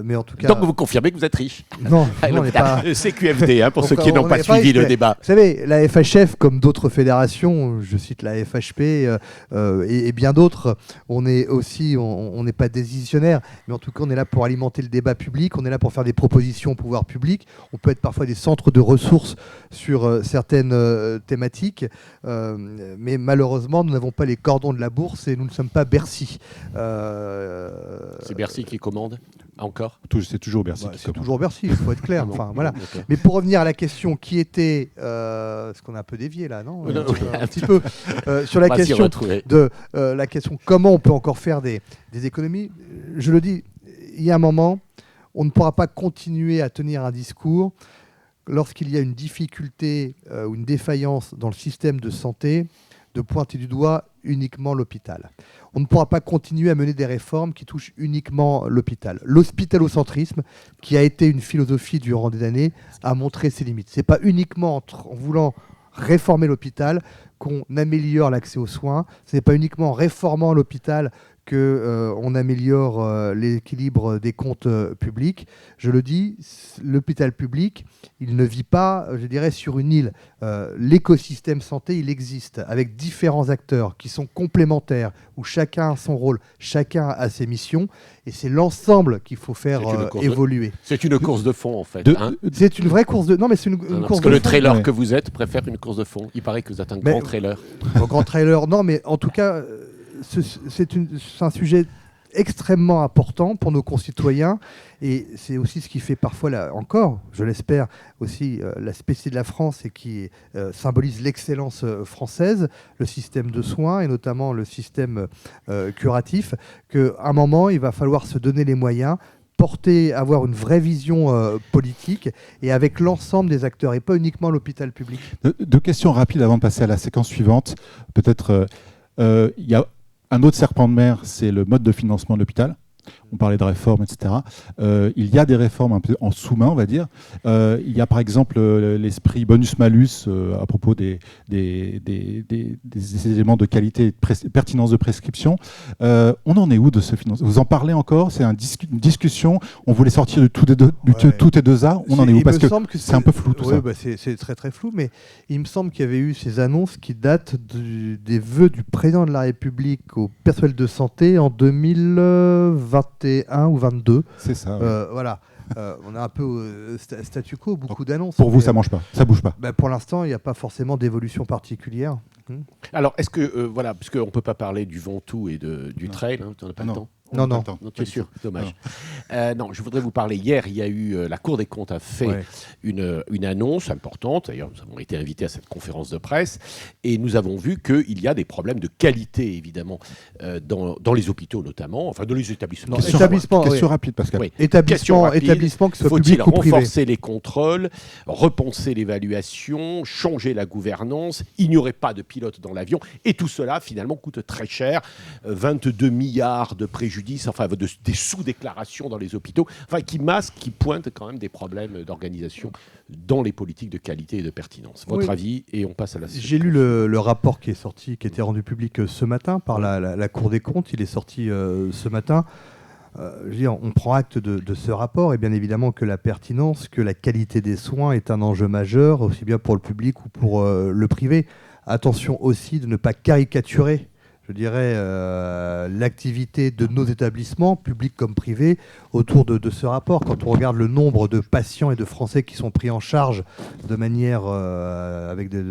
Mais en tout cas... Donc vous confirmez que vous êtes riche. Non, on n'est pas... CQFD, pour Donc, ceux qui n'ont pas suivi le débat. Vous savez, la FHF, comme d'autres fédérations, je cite la FHP et bien d'autres, on est aussi, on n'est pas décisionnaire, mais en tout cas, on est là pour alimenter le débat public, on est là pour faire des propositions au pouvoir public. On peut être parfois des centres de ressources sur certaines thématiques, mais malheureusement, nous n'avons pas les cordons de la bourse et nous ne sommes pas Bercy. C'est Bercy qui commande encore? C'est toujours Bercy. C'est toujours Bercy, il faut être clair. Bon, enfin, voilà. d'accord. Mais pour revenir à la question qui était, ce qu'on a un peu dévié là, non Oui, un petit peu sur la On va s'y question retrouver. de la question comment on peut encore faire des économies. Je le dis, il y a un moment, on ne pourra pas continuer à tenir un discours lorsqu'il y a une difficulté ou une défaillance dans le système de santé, de pointer du doigt uniquement l'hôpital. On ne pourra pas continuer à mener des réformes qui touchent uniquement l'hôpital. L'hospitalocentrisme, qui a été une philosophie durant des années, a montré ses limites. Ce n'est pas uniquement en voulant réformer l'hôpital qu'on améliore l'accès aux soins. Ce n'est pas uniquement en réformant l'hôpital qu'on améliore l'équilibre des comptes publics. Je le dis, l'hôpital public, il ne vit pas, je dirais, sur une île. L'écosystème santé, il existe, avec différents acteurs qui sont complémentaires, où chacun a son rôle, chacun a ses missions, et c'est l'ensemble qu'il faut faire évoluer. C'est une course de fond, en fait. C'est une vraie course de... Non, mais c'est une course parce de que le fond. trailer ouais. que vous êtes préfère une course de fond. Il paraît que vous êtes un grand trailer. Un grand trailer, non, mais en tout cas, c'est un sujet extrêmement important pour nos concitoyens et c'est aussi ce qui fait parfois, encore, je l'espère, aussi la spécificité de la France et qui symbolise l'excellence française, le système de soins et notamment le système curatif, qu'à un moment, il va falloir se donner les moyens, avoir une vraie vision politique et avec l'ensemble des acteurs et pas uniquement l'hôpital public. Deux questions rapides avant de passer à la séquence suivante. Peut-être, il y a un autre serpent de mer, c'est le mode de financement de l'hôpital. On parlait de réformes, etc. Il y a des réformes un peu en sous-main, on va dire. Il y a par exemple l'esprit bonus-malus à propos des éléments de qualité et de pertinence de prescription. On en est où de ce financement? Vous en parlez encore? C'est une discussion. On voulait sortir du tout et deux arts. On en est où? Parce que c'est un peu flou tout ça. Bah c'est très très flou, mais il me semble qu'il y avait eu ces annonces qui datent des vœux du président de la République au personnel de santé en 2021 ou 22. C'est ça. Ouais. Voilà. On a un peu statu quo, beaucoup d'annonces. Pour vous, ça mange pas, ça bouge pas. Pour l'instant, il n'y a pas forcément d'évolution particulière. Alors, est-ce que, voilà, parce qu'on ne peut pas parler du Ventoux et du trail, hein, tu n'en as pas le temps. Non, non. Attends, Non, tu es sûr, dommage. Non, je voudrais vous parler. Hier, il y a eu la Cour des comptes a fait une annonce importante. D'ailleurs, nous avons été invités à cette conférence de presse et nous avons vu qu'il y a des problèmes de qualité, évidemment, dans les hôpitaux notamment, enfin dans les établissements. Question rapide, Pascal. Oui. Établissement, que ce soit Faut-il public ou privé. renforcer les contrôles, repenser l'évaluation, changer la gouvernance? Il n'y aurait pas de pilote dans l'avion. Et tout cela, finalement, coûte très cher. 22 milliards de préjudices, enfin des sous-déclarations dans les hôpitaux, enfin qui masquent, qui pointent quand même des problèmes d'organisation dans les politiques de qualité et de pertinence. Votre avis, et on passe à la suite. J'ai lu le rapport qui est sorti, qui a été rendu public ce matin par la Cour des comptes. Il est sorti ce matin. Je veux dire, on prend acte de ce rapport et bien évidemment que la pertinence, que la qualité des soins est un enjeu majeur, aussi bien pour le public ou pour le privé. Attention aussi de ne pas caricaturer, je dirais, l'activité de nos établissements, publics comme privés, autour de ce rapport. Quand on regarde le nombre de patients et de Français qui sont pris en charge de manière avec des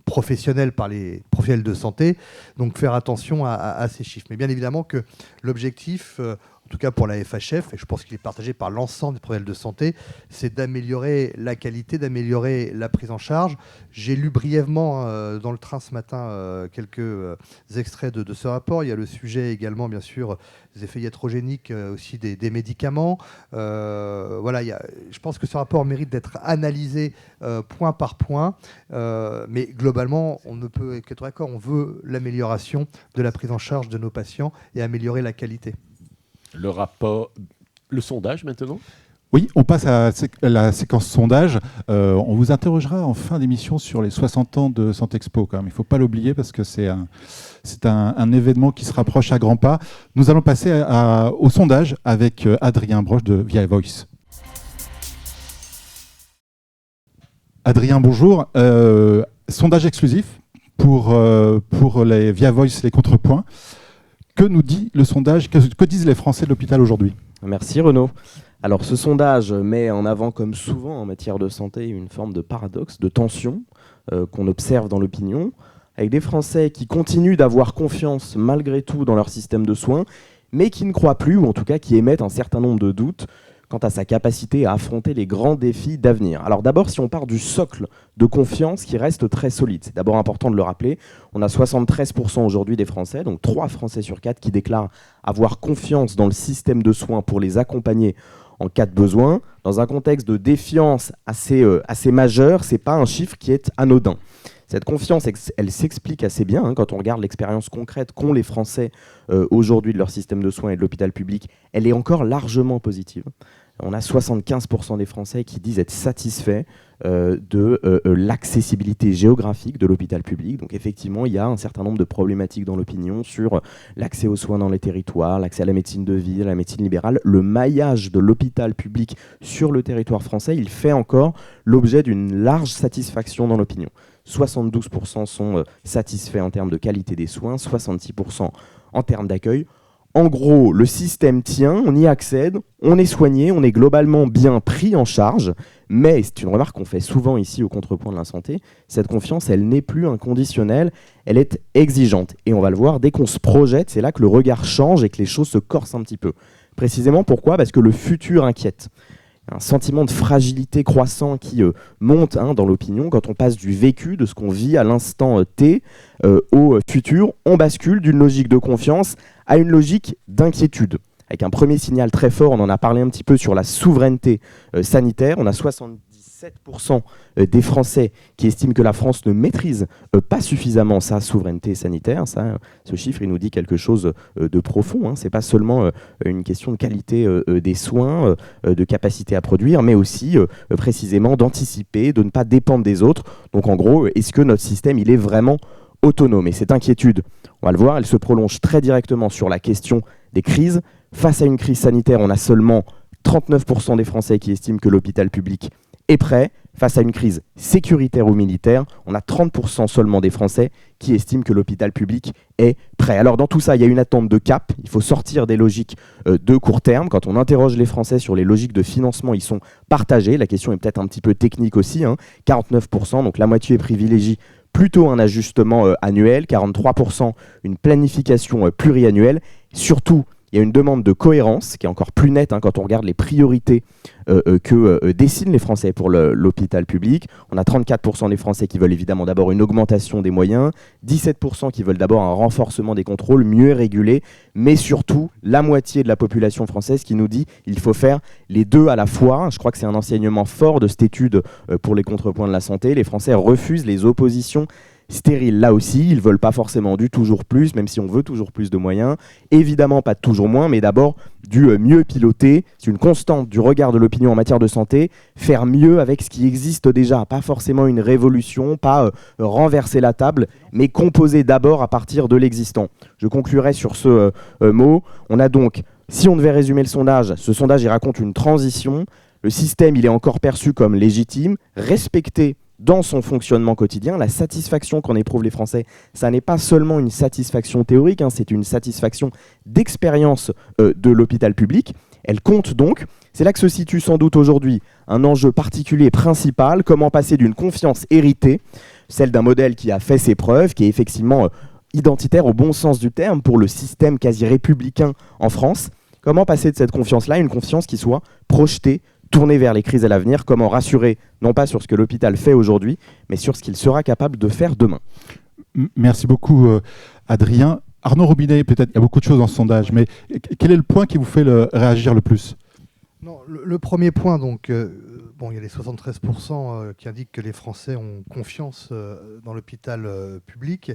professionnels par les professionnels de santé, donc faire attention à ces chiffres. Mais bien évidemment que l'objectif, en tout cas pour la FHF, et je pense qu'il est partagé par l'ensemble des professionnels de santé, c'est d'améliorer la qualité, d'améliorer la prise en charge. J'ai lu brièvement dans le train ce matin quelques extraits de ce rapport. Il y a le sujet également, bien sûr, des effets iatrogéniques, aussi des médicaments. Voilà, je pense que ce rapport mérite d'être analysé point par point. Mais globalement, on ne peut qu'être d'accord. On veut l'amélioration de la prise en charge de nos patients et améliorer la qualité. Le rapport, le sondage maintenant. Oui, on passe à la séquence sondage. On vous interrogera en fin d'émission sur les 60 ans de Santexpo. Quand même. Il ne faut pas l'oublier parce que c'est un événement qui se rapproche à grands pas. Nous allons passer au sondage avec Adrien Broche de Via Voice. Adrien, bonjour. Sondage exclusif pour les Via Voice, les contrepoints. Que nous dit le sondage? Que disent les Français de l'hôpital aujourd'hui? Merci Renaud. Alors ce sondage met en avant, comme souvent en matière de santé, une forme de paradoxe, de tension qu'on observe dans l'opinion, avec des Français qui continuent d'avoir confiance malgré tout dans leur système de soins, mais qui ne croient plus, ou en tout cas qui émettent un certain nombre de doutes quant à sa capacité à affronter les grands défis d'avenir. Alors d'abord, si on part du socle de confiance qui reste très solide, c'est d'abord important de le rappeler, on a 73% aujourd'hui des Français, donc 3 Français sur 4 qui déclarent avoir confiance dans le système de soins pour les accompagner en cas de besoin. Dans un contexte de défiance assez majeur, ce n'est pas un chiffre qui est anodin. Cette confiance, elle s'explique assez bien quand on regarde l'expérience concrète qu'ont les Français aujourd'hui de leur système de soins et de l'hôpital public. Elle est encore largement positive. On a 75% des Français qui disent être satisfaits de l'accessibilité géographique de l'hôpital public. Donc effectivement, il y a un certain nombre de problématiques dans l'opinion sur l'accès aux soins dans les territoires, l'accès à la médecine de ville, à la médecine libérale. Le maillage de l'hôpital public sur le territoire français, il fait encore l'objet d'une large satisfaction dans l'opinion. 72% sont satisfaits en termes de qualité des soins, 66% en termes d'accueil. En gros, le système tient, on y accède, on est soigné, on est globalement bien pris en charge, mais c'est une remarque qu'on fait souvent ici au Contrepoint de la santé, cette confiance, elle n'est plus inconditionnelle, elle est exigeante. Et on va le voir, dès qu'on se projette, c'est là que le regard change et que les choses se corsent un petit peu. Précisément pourquoi? Parce que le futur inquiète. Un sentiment de fragilité croissant qui monte dans l'opinion. Quand on passe du vécu, de ce qu'on vit à l'instant T, au futur, on bascule d'une logique de confiance à une logique d'inquiétude. Avec un premier signal très fort, on en a parlé un petit peu sur la souveraineté sanitaire. On a 77% des Français qui estiment que la France ne maîtrise pas suffisamment sa souveraineté sanitaire. Ce chiffre, il nous dit quelque chose de profond. Ce n'est pas seulement une question de qualité des soins, de capacité à produire, mais aussi précisément d'anticiper, de ne pas dépendre des autres. Donc en gros, est-ce que notre système il est vraiment autonome? Et cette inquiétude, on va le voir, elle se prolonge très directement sur la question des crises. Face à une crise sanitaire, on a seulement 39% des Français qui estiment que l'hôpital public est prêt. Face à une crise sécuritaire ou militaire, on a 30% seulement des Français qui estiment que l'hôpital public est prêt. Alors dans tout ça, il y a une attente de cap. Il faut sortir des logiques de court terme. Quand on interroge les Français sur les logiques de financement, ils sont partagés. La question est peut-être un petit peu technique aussi. 49%, donc la moitié privilégie plutôt un ajustement annuel. 43%, une planification pluriannuelle. Surtout, il y a une demande de cohérence qui est encore plus nette quand on regarde les priorités que dessinent les Français pour l'hôpital public. On a 34% des Français qui veulent évidemment d'abord une augmentation des moyens, 17% qui veulent d'abord un renforcement des contrôles, mieux régulés, mais surtout la moitié de la population française qui nous dit qu'il faut faire les deux à la fois. Je crois que c'est un enseignement fort de cette étude pour les contrepoints de la santé. Les Français refusent les oppositions stériles. Là aussi, ils ne veulent pas forcément du toujours plus, même si on veut toujours plus de moyens. Évidemment, pas de toujours moins, mais d'abord du mieux piloter. C'est une constante du regard de l'opinion en matière de santé. Faire mieux avec ce qui existe déjà. Pas forcément une révolution, pas renverser la table, mais composer d'abord à partir de l'existant. Je conclurai sur ce mot. On a donc, si on devait résumer le sondage, ce sondage il raconte une transition. Le système, il est encore perçu comme légitime, respecté dans son fonctionnement quotidien. La satisfaction qu'en éprouvent les Français, ça n'est pas seulement une satisfaction théorique, c'est une satisfaction d'expérience de l'hôpital public. Elle compte donc. C'est là que se situe sans doute aujourd'hui un enjeu particulier principal, comment passer d'une confiance héritée, celle d'un modèle qui a fait ses preuves, qui est effectivement identitaire au bon sens du terme pour le système quasi républicain en France. Comment passer de cette confiance-là à une confiance qui soit projetée, tourner vers les crises à l'avenir, comment rassurer, non pas sur ce que l'hôpital fait aujourd'hui, mais sur ce qu'il sera capable de faire demain. Merci beaucoup, Adrien. Arnaud Robinet, peut-être, il y a beaucoup de choses dans ce sondage, mais quel est le point qui vous fait réagir le plus ? Non, le premier point, donc, il y a les 73% qui indiquent que les Français ont confiance dans l'hôpital public.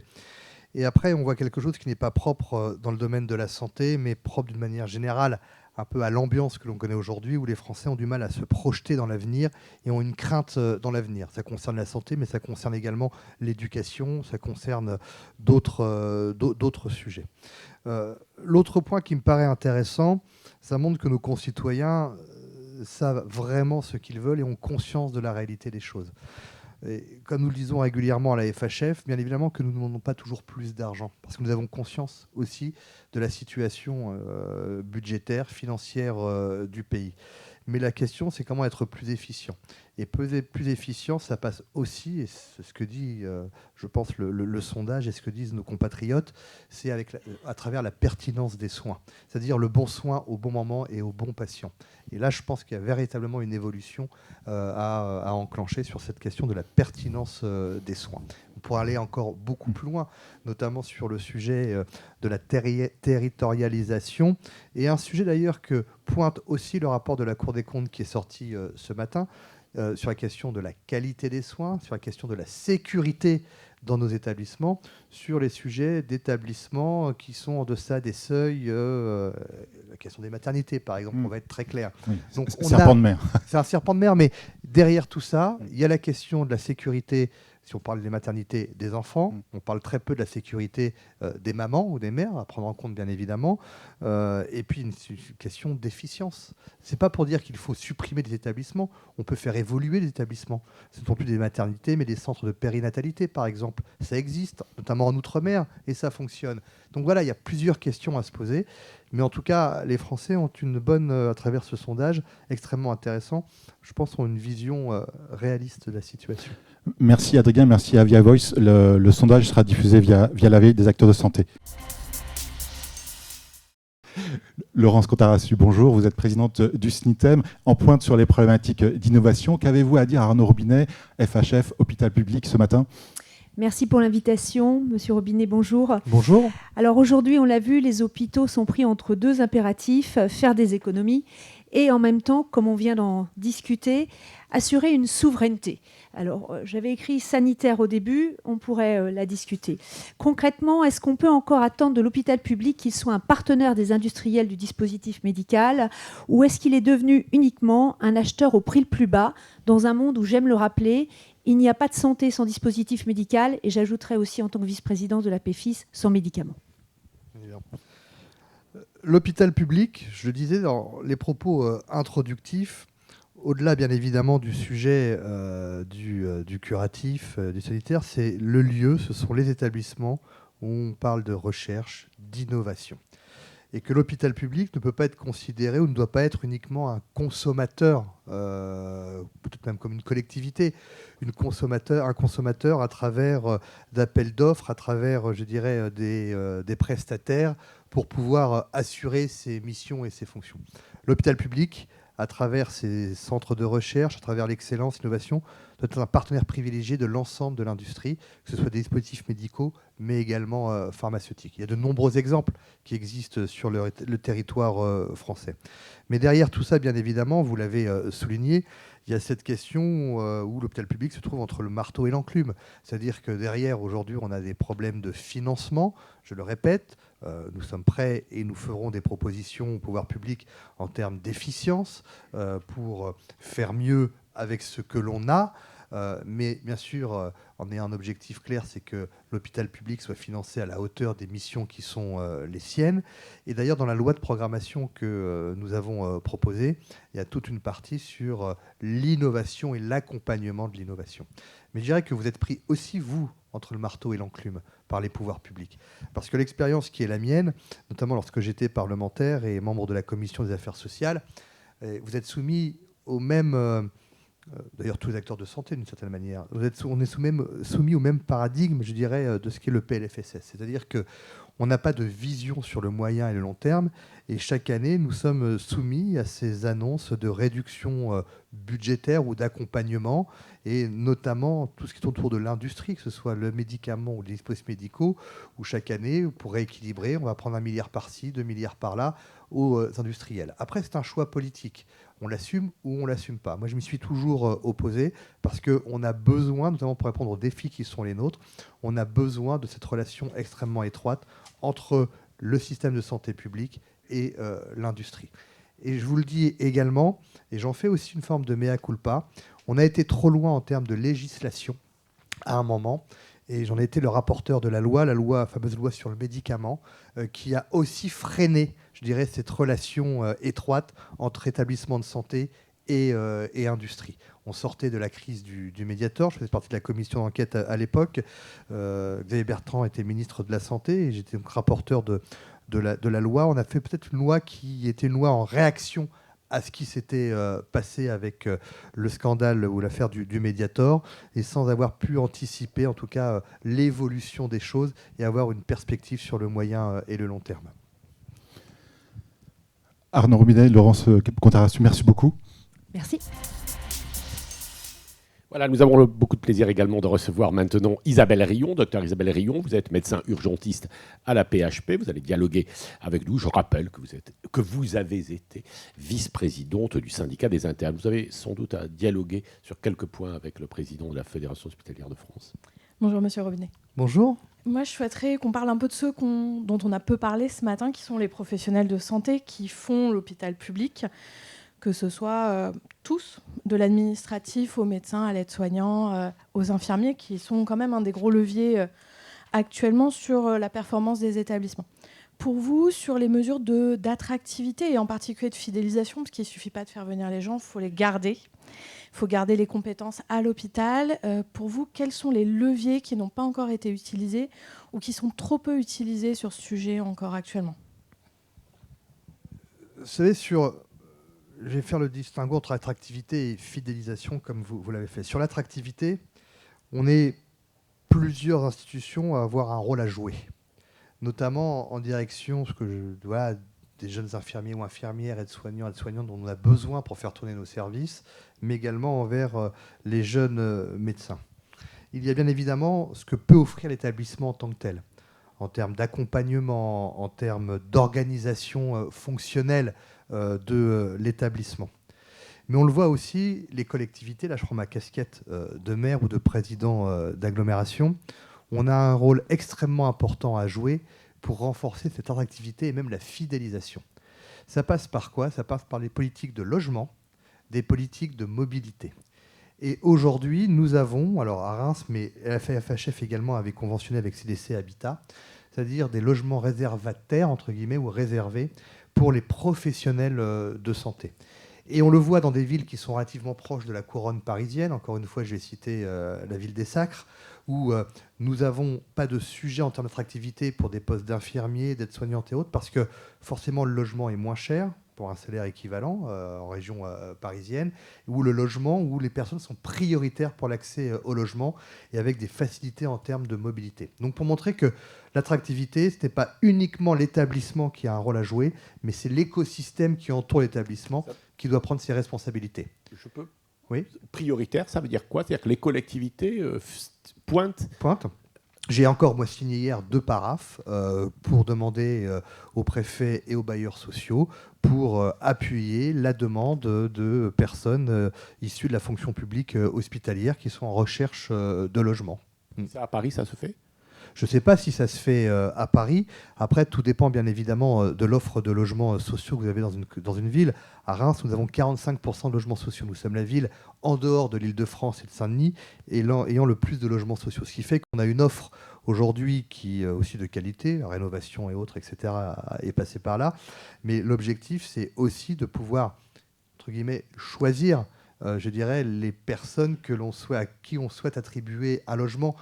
Et après, on voit quelque chose qui n'est pas propre dans le domaine de la santé, mais propre d'une manière générale un peu à l'ambiance que l'on connaît aujourd'hui, où les Français ont du mal à se projeter dans l'avenir et ont une crainte dans l'avenir. Ça concerne la santé, mais ça concerne également l'éducation, ça concerne d'autres sujets. L'autre point qui me paraît intéressant, ça montre que nos concitoyens savent vraiment ce qu'ils veulent et ont conscience de la réalité des choses. Et comme nous le disons régulièrement à la FHF, bien évidemment que nous ne demandons pas toujours plus d'argent, parce que nous avons conscience aussi de la situation budgétaire, financière du pays. Mais la question, c'est comment être plus efficient. Et plus efficient, ça passe aussi, et c'est ce que dit, je pense, le sondage et ce que disent nos compatriotes, c'est à travers la pertinence des soins, c'est-à-dire le bon soin au bon moment et au bon patient. Et là, je pense qu'il y a véritablement une évolution à enclencher sur cette question de la pertinence des soins. On pourrait aller encore beaucoup plus loin, notamment sur le sujet de la territorialisation, et un sujet d'ailleurs que pointe aussi le rapport de la Cour des comptes qui est sorti ce matin, sur la question de la qualité des soins, sur la question de la sécurité dans nos établissements, sur les sujets d'établissements qui sont en deçà des seuils, la question des maternités par exemple, on va être très clair. Oui, donc, serpent de mer. C'est un serpent de mer, mais derrière tout ça, il y a la question de la sécurité. Si on parle des maternités des enfants, on parle très peu de la sécurité des mamans ou des mères, à prendre en compte bien évidemment. Et puis une question d'efficience. Ce n'est pas pour dire qu'il faut supprimer des établissements, on peut faire évoluer les établissements. Ce ne sont plus des maternités, mais des centres de périnatalité par exemple. Ça existe, notamment en Outre-mer, et ça fonctionne. Donc voilà, il y a plusieurs questions à se poser. Mais en tout cas, les Français ont une bonne, à travers ce sondage, extrêmement intéressant, je pense, ont une vision réaliste de la situation. Merci Adrien, merci à Via Voice. Le sondage sera diffusé via la veille des acteurs de santé. Laurence Contarassu, bonjour. Vous êtes présidente du SNITEM, en pointe sur les problématiques d'innovation. Qu'avez-vous à dire à Arnaud Robinet, FHF, hôpital public, ce matin ? Merci pour l'invitation. Monsieur Robinet, bonjour. Bonjour. Alors aujourd'hui, on l'a vu, les hôpitaux sont pris entre deux impératifs, faire des économies et en même temps, comme on vient d'en discuter, assurer une souveraineté. Alors, j'avais écrit sanitaire au début, on pourrait la discuter. Concrètement, est-ce qu'on peut encore attendre de l'hôpital public qu'il soit un partenaire des industriels du dispositif médical, ou est-ce qu'il est devenu uniquement un acheteur au prix le plus bas, dans un monde où, j'aime le rappeler, il n'y a pas de santé sans dispositif médical, et j'ajouterais aussi en tant que vice-présidente de la PEFIS, sans médicaments. L'hôpital public, je le disais dans les propos introductifs, au-delà bien évidemment du sujet du curatif, du sanitaire, c'est le lieu, ce sont les établissements où on parle de recherche, d'innovation. et que l'hôpital public ne peut pas être considéré ou ne doit pas être uniquement un consommateur, peut-être même comme une collectivité, un consommateur à travers d'appels d'offres, à travers, je dirais, des prestataires pour pouvoir assurer ses missions et ses fonctions. L'hôpital public, à travers ses centres de recherche, à travers l'excellence, l'innovation, doit être un partenaire privilégié de l'ensemble de l'industrie, que ce soit des dispositifs médicaux, mais également pharmaceutiques. Il y a de nombreux exemples qui existent sur le territoire français. Mais derrière tout ça, bien évidemment, vous l'avez souligné, il y a cette question où l'hôpital public se trouve entre le marteau et l'enclume. C'est-à-dire que derrière, aujourd'hui, on a des problèmes de financement, je le répète. Nous sommes prêts et nous ferons des propositions au pouvoir public en termes d'efficience pour faire mieux avec ce que l'on a. Mais bien sûr, en ayant un objectif clair, c'est que l'hôpital public soit financé à la hauteur des missions qui sont les siennes. Et d'ailleurs, dans la loi de programmation que nous avons proposée, il y a toute une partie sur l'innovation et l'accompagnement de l'innovation. Mais je dirais que vous êtes pris aussi, vous, entre le marteau et l'enclume par les pouvoirs publics. Parce que l'expérience qui est la mienne, notamment lorsque j'étais parlementaire et membre de la commission des affaires sociales, vous êtes soumis aux mêmes... D'ailleurs, tous les acteurs de santé, d'une certaine manière. On est soumis au même paradigme, je dirais, de ce qu'est le PLFSS. C'est-à-dire qu'on n'a pas de vision sur le moyen et le long terme. Et chaque année, nous sommes soumis à ces annonces de réduction budgétaire ou d'accompagnement, et notamment tout ce qui est autour de l'industrie, que ce soit le médicament ou les dispositifs médicaux, où chaque année, pour rééquilibrer, on va prendre 1 milliard par-ci, 2 milliards par-là aux industriels. Après, c'est un choix politique. On l'assume ou on ne l'assume pas. Moi, je m'y suis toujours opposé parce qu'on a besoin, notamment pour répondre aux défis qui sont les nôtres, on a besoin de cette relation extrêmement étroite entre le système de santé publique et l'industrie. Et je vous le dis également, et j'en fais aussi une forme de mea culpa, on a été trop loin en termes de législation à un moment, et j'en ai été le rapporteur de la fameuse loi sur le médicament, qui a aussi freiné, je dirais, cette relation étroite entre établissements de santé et industrie. On sortait de la crise du Mediator, je faisais partie de la commission d'enquête à l'époque. Xavier Bertrand était ministre de la Santé, et j'étais donc rapporteur de la loi. On a fait peut-être une loi qui était une loi en réaction à ce qui s'était passé avec le scandale ou l'affaire du Mediator, et sans avoir pu anticiper, en tout cas, l'évolution des choses et avoir une perspective sur le moyen et le long terme. Arnaud Robinet, Laurence Contarastu, merci beaucoup. Merci. Voilà, nous avons beaucoup de plaisir également de recevoir maintenant Isabelle Rion, docteur Isabelle Rion. Vous êtes médecin urgentiste à la PHP. Vous allez dialoguer avec nous. Je rappelle que vous avez été vice-présidente du syndicat des internes. Vous avez sans doute à dialoguer sur quelques points avec le président de la Fédération hospitalière de France. Bonjour Monsieur Robinet. Bonjour. Moi, je souhaiterais qu'on parle un peu de ceux dont on a peu parlé ce matin, qui sont les professionnels de santé qui font l'hôpital public, que ce soit tous, de l'administratif aux médecins, à l'aide-soignant, aux infirmiers, qui sont quand même un des gros leviers actuellement sur la performance des établissements. Pour vous, sur les mesures d'attractivité et en particulier de fidélisation, parce qu'il ne suffit pas de faire venir les gens, il faut les garder. Il faut garder les compétences à l'hôpital. Pour vous, quels sont les leviers qui n'ont pas encore été utilisés ou qui sont trop peu utilisés sur ce sujet encore actuellement ? Vous savez, je vais faire le distinguo entre attractivité et fidélisation, comme vous l'avez fait. Sur l'attractivité, on est plusieurs institutions à avoir un rôle à jouer, notamment en direction des jeunes infirmiers ou infirmières, aides-soignants dont on a besoin pour faire tourner nos services, mais également envers les jeunes médecins. Il y a bien évidemment ce que peut offrir l'établissement en tant que tel, en termes d'accompagnement, en termes d'organisation fonctionnelle de l'établissement. Mais on le voit aussi, les collectivités, là je prends ma casquette de maire ou de président d'agglomération, on a un rôle extrêmement important à jouer pour renforcer cette attractivité et même la fidélisation. Ça passe par quoi ? Ça passe par les politiques de logement, des politiques de mobilité. Et aujourd'hui, nous avons, alors à Reims, mais la FHF également avait conventionné avec CDC Habitat, c'est-à-dire des logements réservataires, entre guillemets, ou réservés pour les professionnels de santé. Et on le voit dans des villes qui sont relativement proches de la couronne parisienne. Encore une fois, je vais citer la ville des Sacres, où nous n'avons pas de sujet en termes d'attractivité pour des postes d'infirmiers, d'aides-soignantes et autres, parce que forcément le logement est moins cher pour un salaire équivalent en région parisienne, où le logement, où les personnes sont prioritaires pour l'accès au logement et avec des facilités en termes de mobilité. Donc pour montrer que l'attractivité, ce n'est pas uniquement l'établissement qui a un rôle à jouer, mais c'est l'écosystème qui entoure l'établissement qui doit prendre ses responsabilités. Je peux. Oui. Prioritaire, ça veut dire quoi? C'est-à-dire que les collectivités pointent. J'ai encore, moi, signé hier 2 paraphes pour demander aux préfets et aux bailleurs sociaux pour appuyer la demande de personnes issues de la fonction publique hospitalière qui sont en recherche de logement. Ça, à Paris, ça se fait? Je ne sais pas si ça se fait à Paris. Après, tout dépend bien évidemment de l'offre de logements sociaux que vous avez dans une ville. À Reims, nous avons 45% de logements sociaux. Nous sommes la ville en dehors de l'Île-de-France et de Saint-Denis ayant le plus de logements sociaux. Ce qui fait qu'on a une offre aujourd'hui qui est aussi de qualité, rénovation et autres, etc., est passée par là. Mais l'objectif, c'est aussi de pouvoir, entre guillemets, choisir je dirais, les personnes à qui on souhaite attribuer un logement.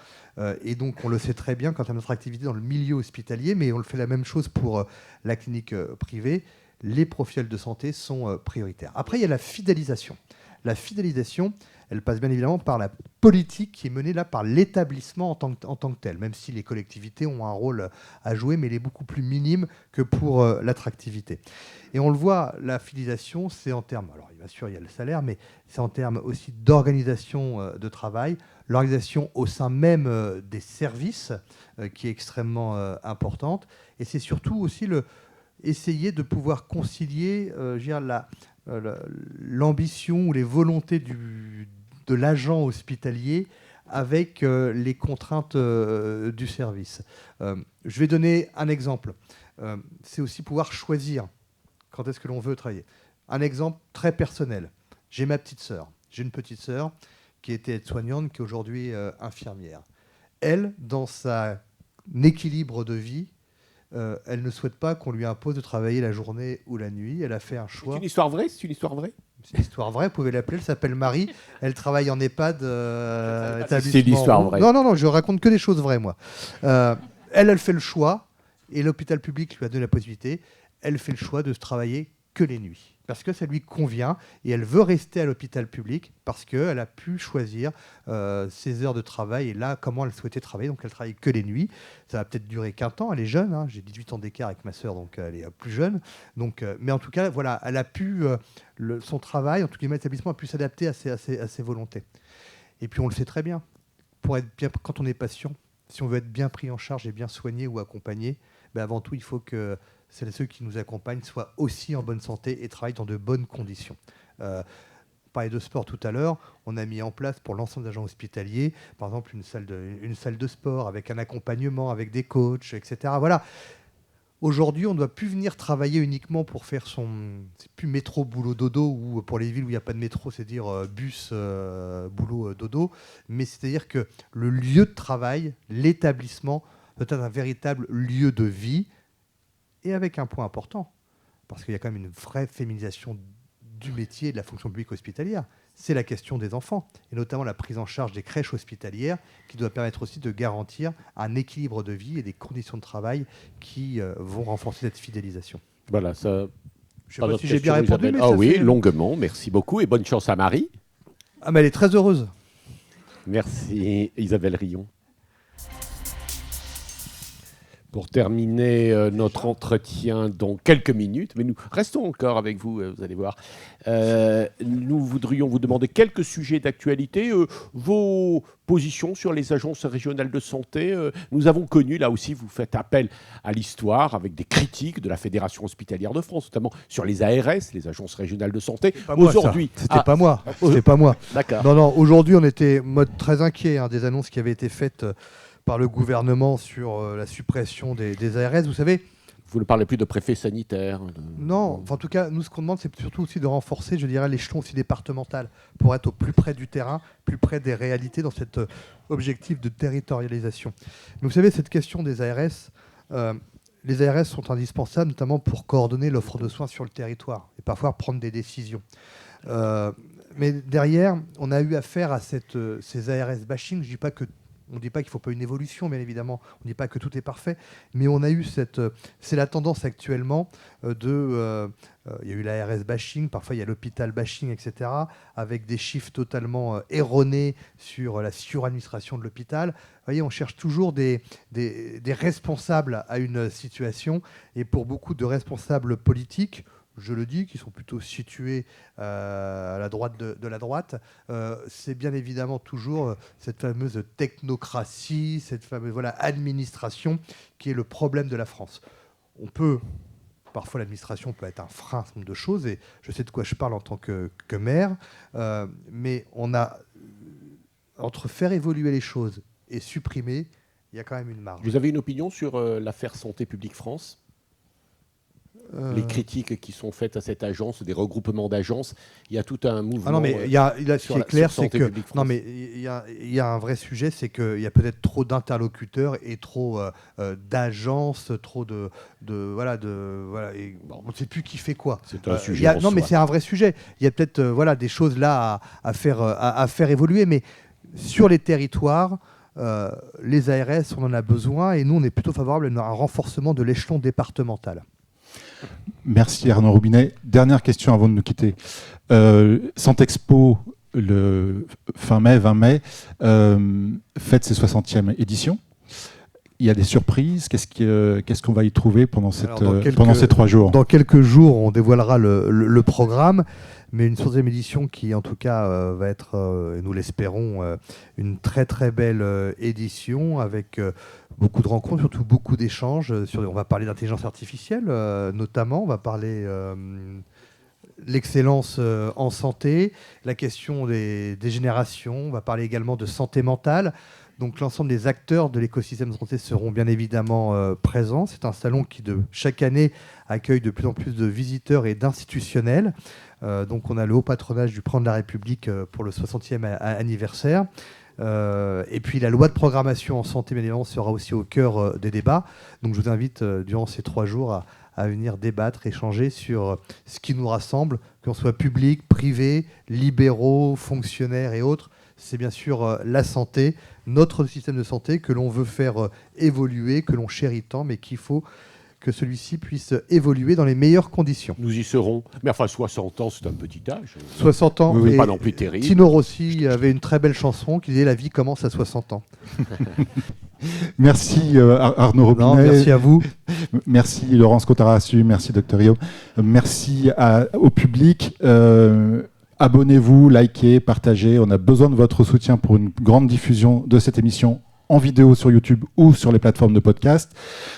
Et donc, on le sait très bien quand on a notre activité dans le milieu hospitalier, mais on le fait la même chose pour la clinique privée. Les profils de santé sont prioritaires. Après, il y a la fidélisation. La fidélisation, elle passe bien évidemment par la politique qui est menée là par l'établissement en tant que tel, même si les collectivités ont un rôle à jouer, mais il est beaucoup plus minime que pour l'attractivité. Et on le voit, la fidélisation, c'est en termes, alors bien sûr il y a le salaire, mais c'est en termes aussi d'organisation de travail, l'organisation au sein même des services qui est extrêmement importante, et c'est surtout aussi essayer de pouvoir concilier l'ambition ou les volontés de l'agent hospitalier avec les contraintes du service. Je vais donner un exemple. C'est aussi pouvoir choisir quand est-ce que l'on veut travailler. Un exemple très personnel. J'ai ma petite sœur. J'ai une petite sœur qui était aide-soignante, qui est aujourd'hui infirmière. Elle, dans son équilibre de vie, elle ne souhaite pas qu'on lui impose de travailler la journée ou la nuit. Elle a fait un choix. C'est une histoire vraie? C'est une histoire vraie? C'est une histoire vraie, vous pouvez l'appeler, elle s'appelle Marie. Elle travaille en EHPAD établissement. C'est l'histoire vraie. Non, je raconte que des choses vraies, moi. Elle fait le choix, et l'hôpital public lui a donné la possibilité, elle fait le choix de se travailler que les nuits, parce que ça lui convient, et elle veut rester à l'hôpital public, parce qu'elle a pu choisir ses heures de travail, et là, comment elle souhaitait travailler, donc elle travaille que les nuits. Ça va peut-être durer qu'un temps, elle est jeune, hein, j'ai 18 ans d'écart avec ma sœur, donc elle est plus jeune. Donc, mais en tout cas, voilà, elle a pu, son travail, en tout cas l'établissement a pu s'adapter à ses volontés. Et puis on le sait très bien, pour être bien, quand on est patient, si on veut être bien pris en charge et bien soigné ou accompagné, ben avant tout, il faut que ceux qui nous accompagnent soient aussi en bonne santé et travaillent dans de bonnes conditions. On parlait de sport tout à l'heure. On a mis en place pour l'ensemble des agents hospitaliers, par exemple, une salle de sport avec un accompagnement, avec des coachs, etc. Voilà. Aujourd'hui, on ne doit plus venir travailler uniquement pour faire c'est plus métro, boulot, dodo, ou pour les villes où il n'y a pas de métro, c'est-à-dire bus, boulot, dodo. Mais c'est-à-dire que le lieu de travail, l'établissement, doit être un véritable lieu de vie, et avec un point important, parce qu'il y a quand même une vraie féminisation du métier et de la fonction publique hospitalière, c'est la question des enfants, et notamment la prise en charge des crèches hospitalières, qui doit permettre aussi de garantir un équilibre de vie et des conditions de travail qui vont renforcer cette fidélisation. Voilà, ça... Je ne sais pas si j'ai bien répondu, mais ah oui, longuement, merci beaucoup, et bonne chance à Marie. Ah, mais elle est très heureuse. Merci Isabelle Rion. Pour terminer notre entretien dans quelques minutes, mais nous restons encore avec vous, vous allez voir. Nous voudrions vous demander quelques sujets d'actualité, vos positions sur les agences régionales de santé. Nous avons connu, là aussi, vous faites appel à l'histoire avec des critiques de la Fédération hospitalière de France, notamment sur les ARS, les agences régionales de santé. Aujourd'hui, c'était pas moi. C'était pas moi. D'accord. Non, aujourd'hui, on était très inquiet des annonces qui avaient été faites par le gouvernement sur la suppression des ARS. Vous savez, vous ne parlez plus de préfet sanitaire. Non, enfin, en tout cas, nous, ce qu'on demande, c'est surtout aussi de renforcer, je dirais, l'échelon aussi départemental pour être au plus près du terrain, plus près des réalités dans cet objectif de territorialisation. Mais vous savez, cette question des ARS, les ARS sont indispensables, notamment pour coordonner l'offre de soins sur le territoire et parfois prendre des décisions. Mais derrière, on a eu affaire à ces ARS bashing. Je ne dis pas que On ne dit pas qu'il ne faut pas une évolution, bien évidemment. On ne dit pas que tout est parfait. Mais on a eu c'est la tendance actuellement il y a eu l'ARS bashing, parfois il y a l'hôpital bashing, etc., avec des chiffres totalement erronés sur la suradministration de l'hôpital. Vous voyez, on cherche toujours des responsables à une situation. Et pour beaucoup de responsables politiques, je le dis, qui sont plutôt situés à la droite de la droite, c'est bien évidemment toujours cette fameuse technocratie, cette fameuse administration qui est le problème de la France. Parfois, l'administration peut être un frein à un certain nombre de choses, et je sais de quoi je parle en tant que maire, mais on a, entre faire évoluer les choses et supprimer, il y a quand même une marge. Vous avez une opinion sur l'affaire Santé publique France ? Les critiques qui sont faites à cette agence, des regroupements d'agences, il y a tout un mouvement. Ah non, mais ce qui est clair, c'est que il y a un vrai sujet, c'est qu'il y a peut-être trop d'interlocuteurs et trop d'agences, trop et on ne sait plus qui fait quoi. C'est un sujet. Mais c'est un vrai sujet. Il y a peut-être des choses là à faire évoluer, mais sur les territoires. Les ARS, on en a besoin, et nous, on est plutôt favorable à un renforcement de l'échelon départemental. Merci Arnaud Robinet. Dernière question avant de nous quitter. Santexpo, le fin mai, 20 mai, fête ses 60e édition. Il y a des surprises. Qu'est-ce qu'on va y trouver pendant ces 3 jours ? Dans quelques jours, on dévoilera le programme. Mais une 60e édition qui, en tout cas, va être, nous l'espérons, une très très belle édition avec beaucoup de rencontres, surtout beaucoup d'échanges. On va parler d'intelligence artificielle, notamment. On va parler l'excellence en santé, la question des générations. On va parler également de santé mentale. Donc l'ensemble des acteurs de l'écosystème de santé seront bien évidemment présents. C'est un salon qui, chaque année, accueille de plus en plus de visiteurs et d'institutionnels. Donc on a le haut patronage du président de la République pour le 60e anniversaire. Et puis la loi de programmation en santé, bien évidemment, sera aussi au cœur des débats. Donc je vous invite durant ces 3 jours à venir débattre, échanger sur ce qui nous rassemble, qu'on soit public, privé, libéraux, fonctionnaires et autres. C'est bien sûr la santé, notre système de santé que l'on veut faire évoluer, que l'on chérit tant, mais qu'il faut que celui-ci puisse évoluer dans les meilleures conditions. Nous y serons. Mais enfin, 60 ans, c'est un petit âge. 60 ans, oui, pas non plus terrible. Tino Rossi avait une très belle chanson qui disait « La vie commence à 60 ans ». Merci Arnaud Robinet. Merci à vous. Merci Laurence Cotarassu, merci Dr Guillaume. Merci au public. Abonnez-vous, likez, partagez. On a besoin de votre soutien pour une grande diffusion de cette émission en vidéo sur YouTube ou sur les plateformes de podcast.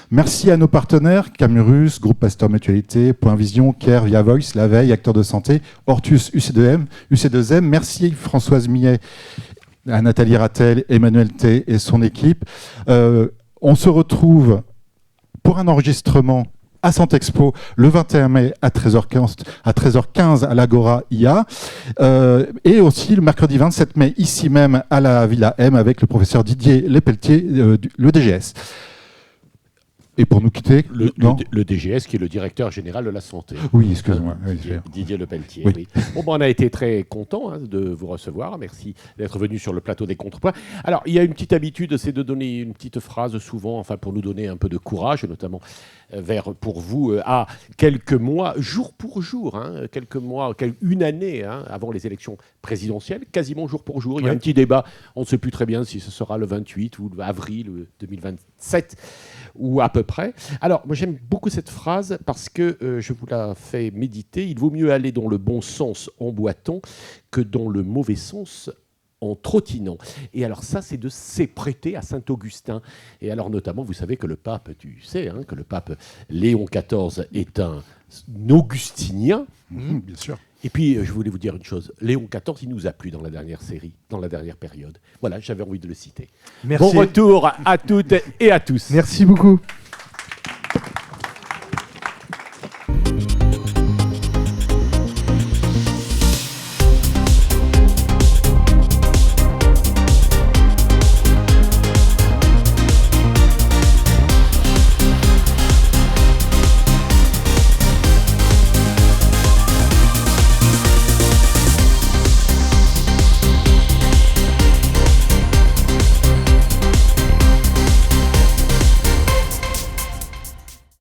Merci à nos partenaires, Camurus, Groupe Pasteur Mutualité, Point Vision, Care, Via Voice, La Veille, Acteurs de Santé, Hortus, UC2M. Merci Françoise Millet, à Nathalie Rattel, Emmanuel T et son équipe. On se retrouve pour un enregistrement à Santexpo le 21 mai à 13h15 à l'Agora IA, et aussi le mercredi 27 mai ici même à la Villa M avec le professeur Didier Lepelletier, le DGS. Et pour nous quitter, le DGS qui est le directeur général de la santé. Oui, excusez-moi. Didier Lepelletier. Oui. Oui. On a été très contents de vous recevoir. Merci d'être venu sur le plateau des Contrepoints. Alors, il y a une petite habitude, c'est de donner une petite phrase souvent, pour nous donner un peu de courage, notamment pour vous, à quelques mois, jour pour jour, quelques mois, une année avant les élections présidentielles, quasiment jour pour jour. Il y a un petit débat, on ne sait plus très bien si ce sera le 28 ou avril 2027 ou à peu près. Alors, moi j'aime beaucoup cette phrase parce que je vous la fais méditer. Il vaut mieux aller dans le bon sens en boitant que dans le mauvais sens en trottinant. Et alors ça, c'est de s'éprêter à Saint-Augustin. Et alors notamment, vous savez que le pape, que le pape Léon XIV est un augustinien. Bien sûr. Et puis, je voulais vous dire une chose. Léon XIV, il nous a plu dans la dernière série, dans la dernière période. Voilà, j'avais envie de le citer. Merci. Bon retour à toutes et à tous. Merci beaucoup.